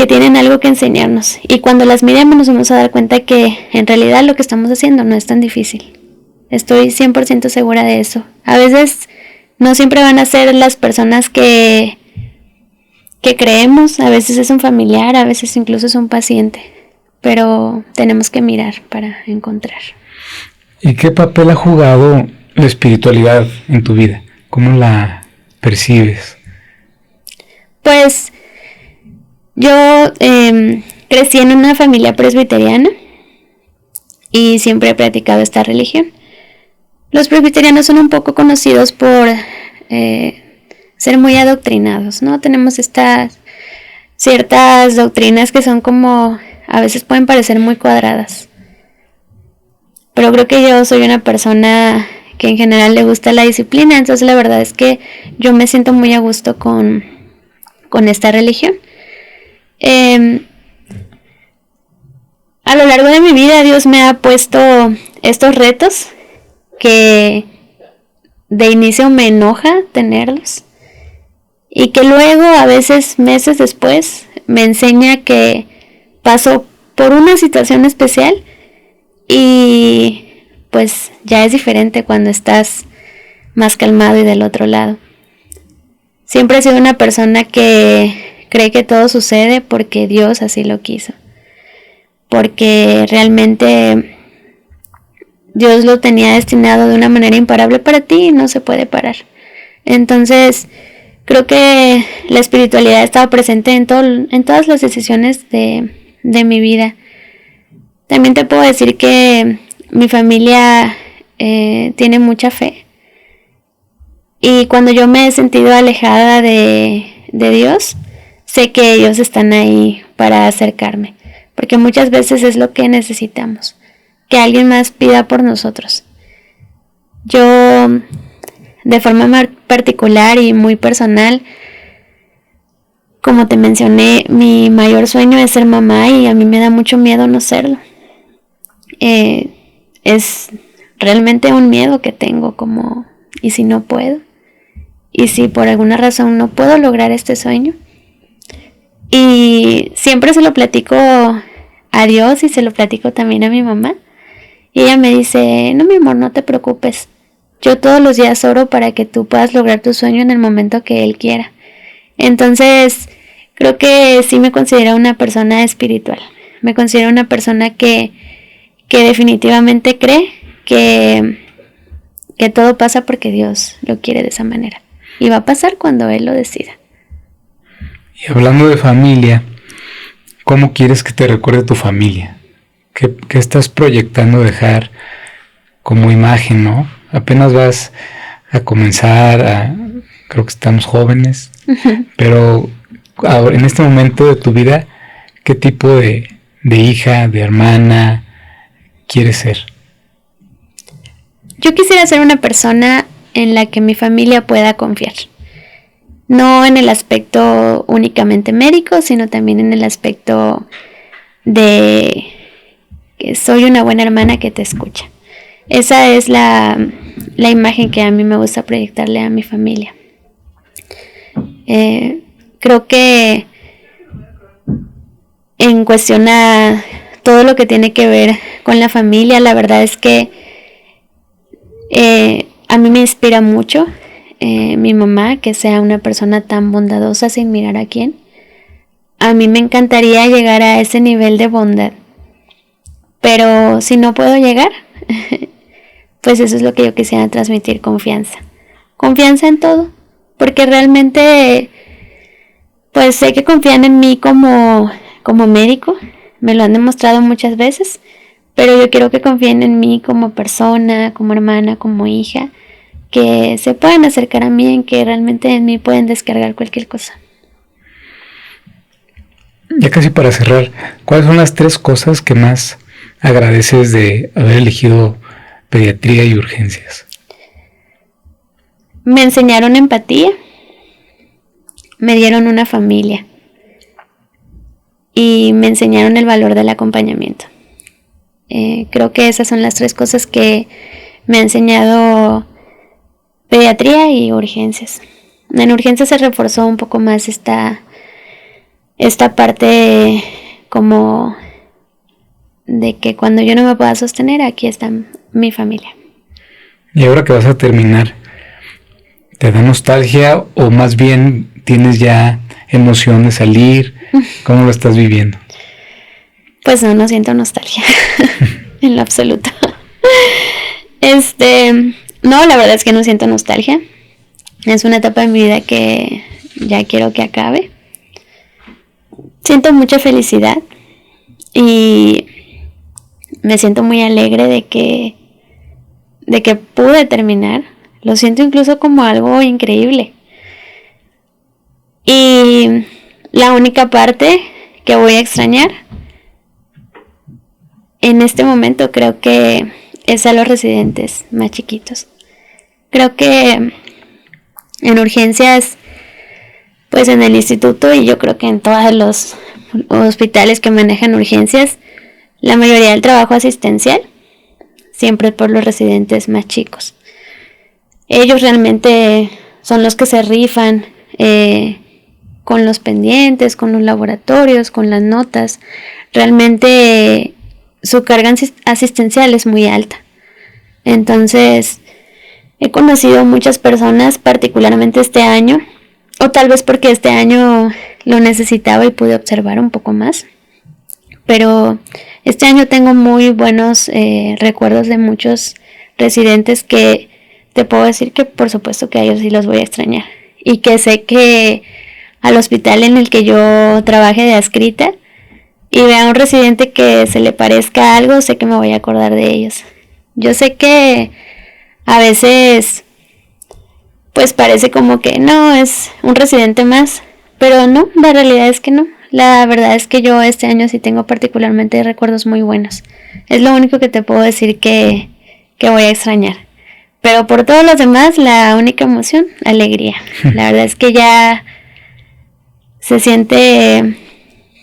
tienen algo que enseñarnos, y cuando las miremos nos vamos a dar cuenta que en realidad lo que estamos haciendo no es tan difícil. Estoy 100% segura de eso. A veces no siempre van a ser las personas que creemos, a veces es un familiar, a veces incluso es un paciente, pero tenemos que mirar para encontrar. ¿Y qué papel ha jugado la espiritualidad en tu vida? ¿Cómo la percibes? Pues yo crecí en una familia presbiteriana y siempre he practicado esta religión. Los presbiterianos son un poco conocidos por ser muy adoctrinados, ¿no? Tenemos estas ciertas doctrinas que son como, a veces pueden parecer muy cuadradas. Pero creo que yo soy una persona que en general le gusta la disciplina, entonces la verdad es que yo me siento muy a gusto con esta religión. A lo largo de mi vida Dios me ha puesto estos retos que de inicio me enoja tenerlos y que luego a veces meses después me enseña que paso por una situación especial y pues ya es diferente cuando estás más calmado y del otro lado. Siempre he sido una persona que cree que todo sucede porque Dios así lo quiso, porque realmente Dios lo tenía destinado de una manera imparable para ti y no se puede parar. Entonces, creo que la espiritualidad ha estado presente en todas las decisiones de mi vida. También te puedo decir que mi familia tiene mucha fe. Y cuando yo me he sentido alejada de Dios, sé que ellos están ahí para acercarme. Porque muchas veces es lo que necesitamos, que alguien más pida por nosotros. Yo, de forma particular y muy personal, como te mencioné, mi mayor sueño es ser mamá y a mí me da mucho miedo no serlo. Es realmente un miedo que tengo, como, ¿y si no puedo? ¿Y si por alguna razón no puedo lograr este sueño? Y siempre se lo platico a Dios y se lo platico también a mi mamá. Y ella me dice, no mi amor, no te preocupes. Yo todos los días oro para que tú puedas lograr tu sueño en el momento que Él quiera. Entonces, creo que sí me considero una persona espiritual. Me considero una persona que definitivamente cree que todo pasa porque Dios lo quiere de esa manera. Y va a pasar cuando Él lo decida. Y hablando de familia, ¿cómo quieres que te recuerde tu familia? ¿Qué estás proyectando dejar como imagen, no? Apenas vas a comenzar, creo que estamos jóvenes, pero ahora, en este momento de tu vida, ¿qué tipo de hija, de hermana quieres ser? Yo quisiera ser una persona en la que mi familia pueda confiar. No en el aspecto únicamente médico, sino también en el aspecto de que soy una buena hermana que te escucha. Esa es la imagen que a mí me gusta proyectarle a mi familia. Creo que en cuestión a todo lo que tiene que ver con la familia, la verdad es que a mí me inspira mucho mi mamá, que sea una persona tan bondadosa sin mirar a quién. A mí me encantaría llegar a ese nivel de bondad, pero si no puedo llegar, pues eso es lo que yo quisiera transmitir: confianza en todo, porque realmente pues sé que confían en mí como médico, me lo han demostrado muchas veces, pero yo quiero que confíen en mí como persona, como hermana, como hija, que se puedan acercar a mí, en que realmente en mí pueden descargar cualquier cosa. Ya casi para cerrar, ¿cuáles son las 3 cosas que más agradeces de haber elegido pediatría y urgencias? Me enseñaron empatía, me dieron una familia y me enseñaron el valor del acompañamiento. Creo que esas son las 3 cosas que me ha enseñado pediatría y urgencias. En urgencias se reforzó un poco más esta parte como de que cuando yo no me pueda sostener, aquí está mi familia. Y ahora que vas a terminar, ¿te da nostalgia o más bien tienes ya emoción de salir? ¿Cómo lo estás viviendo? Pues no siento nostalgia en lo absoluto. No, la verdad es que no siento nostalgia. Es una etapa de mi vida que ya quiero que acabe. Siento mucha felicidad y me siento muy alegre de que pude terminar. Lo siento incluso como algo increíble. Y la única parte que voy a extrañar en este momento creo que es a los residentes más chiquitos. Creo que en urgencias, pues en el instituto y yo creo que en todos los hospitales que manejan urgencias, la mayoría del trabajo asistencial siempre por los residentes más chicos. Ellos realmente son los que se rifan con los pendientes, con los laboratorios, con las notas. Realmente su carga asistencial es muy alta. Entonces, he conocido muchas personas, particularmente este año, o tal vez porque este año lo necesitaba y pude observar un poco más. Pero este año tengo muy buenos recuerdos de muchos residentes que te puedo decir que por supuesto que a ellos sí los voy a extrañar. Y que sé que al hospital en el que yo trabaje de adscrita y vea a un residente que se le parezca algo, sé que me voy a acordar de ellos. Yo sé que a veces pues parece como que no, es un residente más, pero no, la realidad es que no. La verdad es que yo este año sí tengo particularmente recuerdos muy buenos. Es lo único que te puedo decir que voy a extrañar. Pero por todos los demás, la única emoción, alegría. La verdad es que ya se siente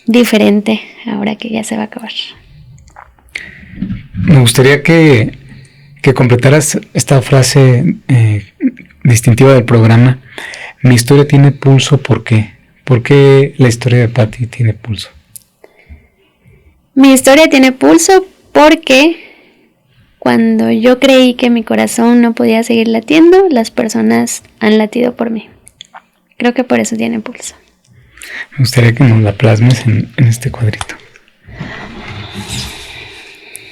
diferente ahora que ya se va a acabar. Me gustaría que completaras esta frase distintiva del programa. Mi historia tiene pulso, ¿por qué? ¿Por qué la historia de Patti tiene pulso? Mi historia tiene pulso porque cuando yo creí que mi corazón no podía seguir latiendo, las personas han latido por mí. Creo que por eso tiene pulso. Me gustaría que nos la plasmes en este cuadrito.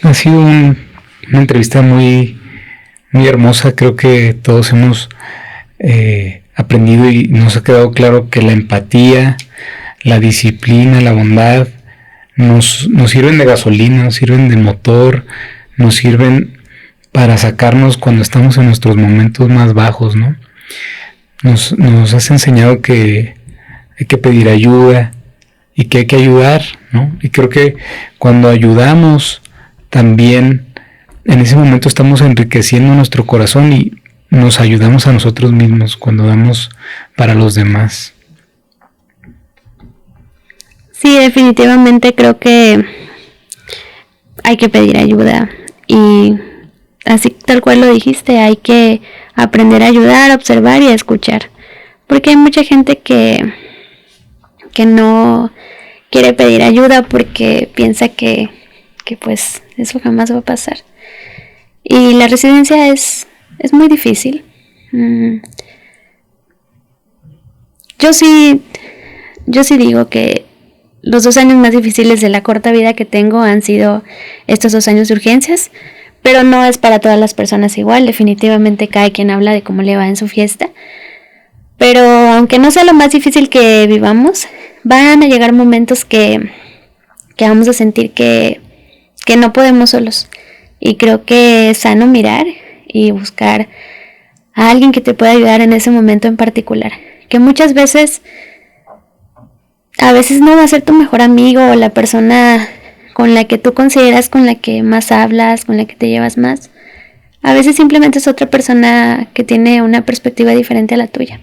Ha sido una entrevista muy, muy hermosa. Creo que todos hemos aprendido y nos ha quedado claro que la empatía, la disciplina, la bondad nos sirven de gasolina, nos sirven de motor, nos sirven para sacarnos cuando estamos en nuestros momentos más bajos, ¿no? Nos has enseñado que hay que pedir ayuda y que hay que ayudar, ¿no? Y creo que cuando ayudamos también en ese momento estamos enriqueciendo nuestro corazón y nos ayudamos a nosotros mismos cuando damos para los demás. Sí, definitivamente creo que hay que pedir ayuda y así tal cual lo dijiste, hay que aprender a ayudar, a observar y a escuchar, porque hay mucha gente que no quiere pedir ayuda porque piensa que pues eso jamás va a pasar. Y la residencia es muy difícil. Yo sí digo que los 2 años más difíciles de la corta vida que tengo han sido estos 2 años de urgencias, pero no es para todas las personas igual. Definitivamente cada quien habla de cómo le va en su fiesta. Pero aunque no sea lo más difícil que vivamos, van a llegar momentos que vamos a sentir que no podemos solos. Y creo que es sano mirar y buscar a alguien que te pueda ayudar en ese momento en particular. Que muchas veces, a veces no va a ser tu mejor amigo o la persona con la que tú consideras con la que más hablas, con la que te llevas más. A veces simplemente es otra persona que tiene una perspectiva diferente a la tuya.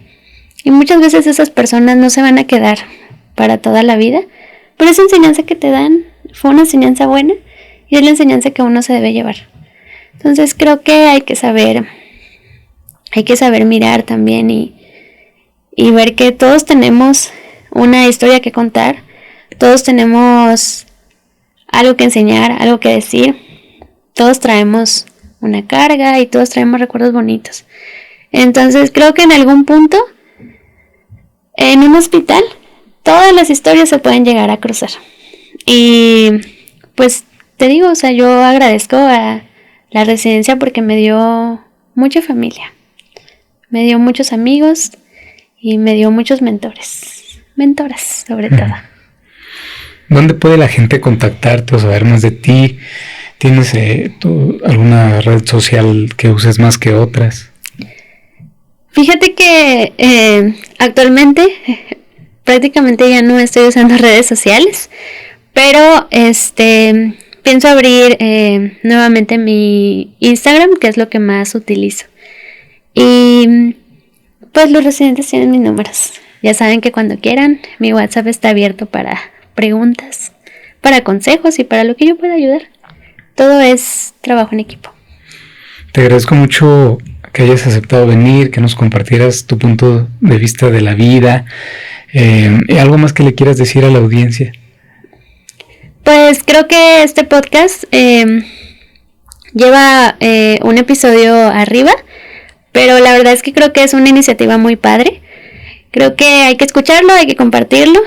Y muchas veces esas personas no se van a quedar para toda la vida, pero esa enseñanza que te dan fue una enseñanza buena y es la enseñanza que uno se debe llevar. Entonces creo que hay que saber mirar también y ver que todos tenemos una historia que contar, todos tenemos algo que enseñar, algo que decir, todos traemos una carga y todos traemos recuerdos bonitos. Entonces creo que en algún punto, en un hospital, todas las historias se pueden llegar a cruzar. Y pues te digo, o sea, yo agradezco a la residencia porque me dio mucha familia, me dio muchos amigos y me dio muchos mentoras sobre todo. ¿Dónde puede la gente contactarte o saber más de ti? ¿Tienes alguna red social que uses más que otras? Fíjate que actualmente prácticamente ya no estoy usando redes sociales, pero pienso abrir nuevamente mi Instagram, que es lo que más utilizo. Y pues los residentes tienen mis números. Ya saben que cuando quieran, mi WhatsApp está abierto para preguntas, para consejos y para lo que yo pueda ayudar. Todo es trabajo en equipo. Te agradezco mucho que hayas aceptado venir, que nos compartieras tu punto de vista de la vida. ¿Algo más que le quieras decir a la audiencia? Pues creo que este podcast lleva un episodio arriba, pero la verdad es que creo que es una iniciativa muy padre. Creo que hay que escucharlo, hay que compartirlo.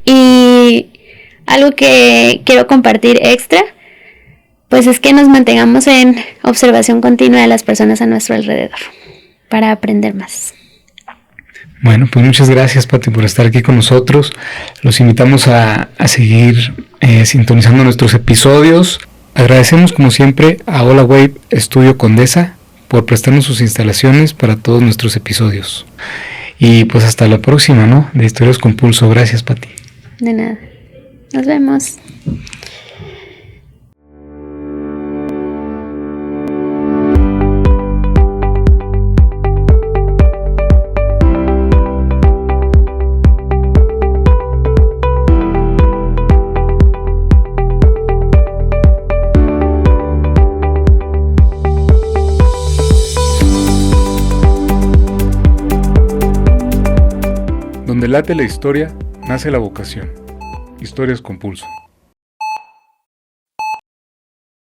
Y algo que quiero compartir extra, pues es que nos mantengamos en observación continua de las personas a nuestro alrededor para aprender más. Bueno, pues muchas gracias, Pati, por estar aquí con nosotros. Los invitamos a seguir sintonizando nuestros episodios. Agradecemos como siempre a Hola Wave Estudio Condesa por prestarnos sus instalaciones para todos nuestros episodios. Y pues hasta la próxima, ¿no? De Historias con Pulso. Gracias, Pati. De nada. Nos vemos. Donde late la historia, nace la vocación. Historias con Pulso.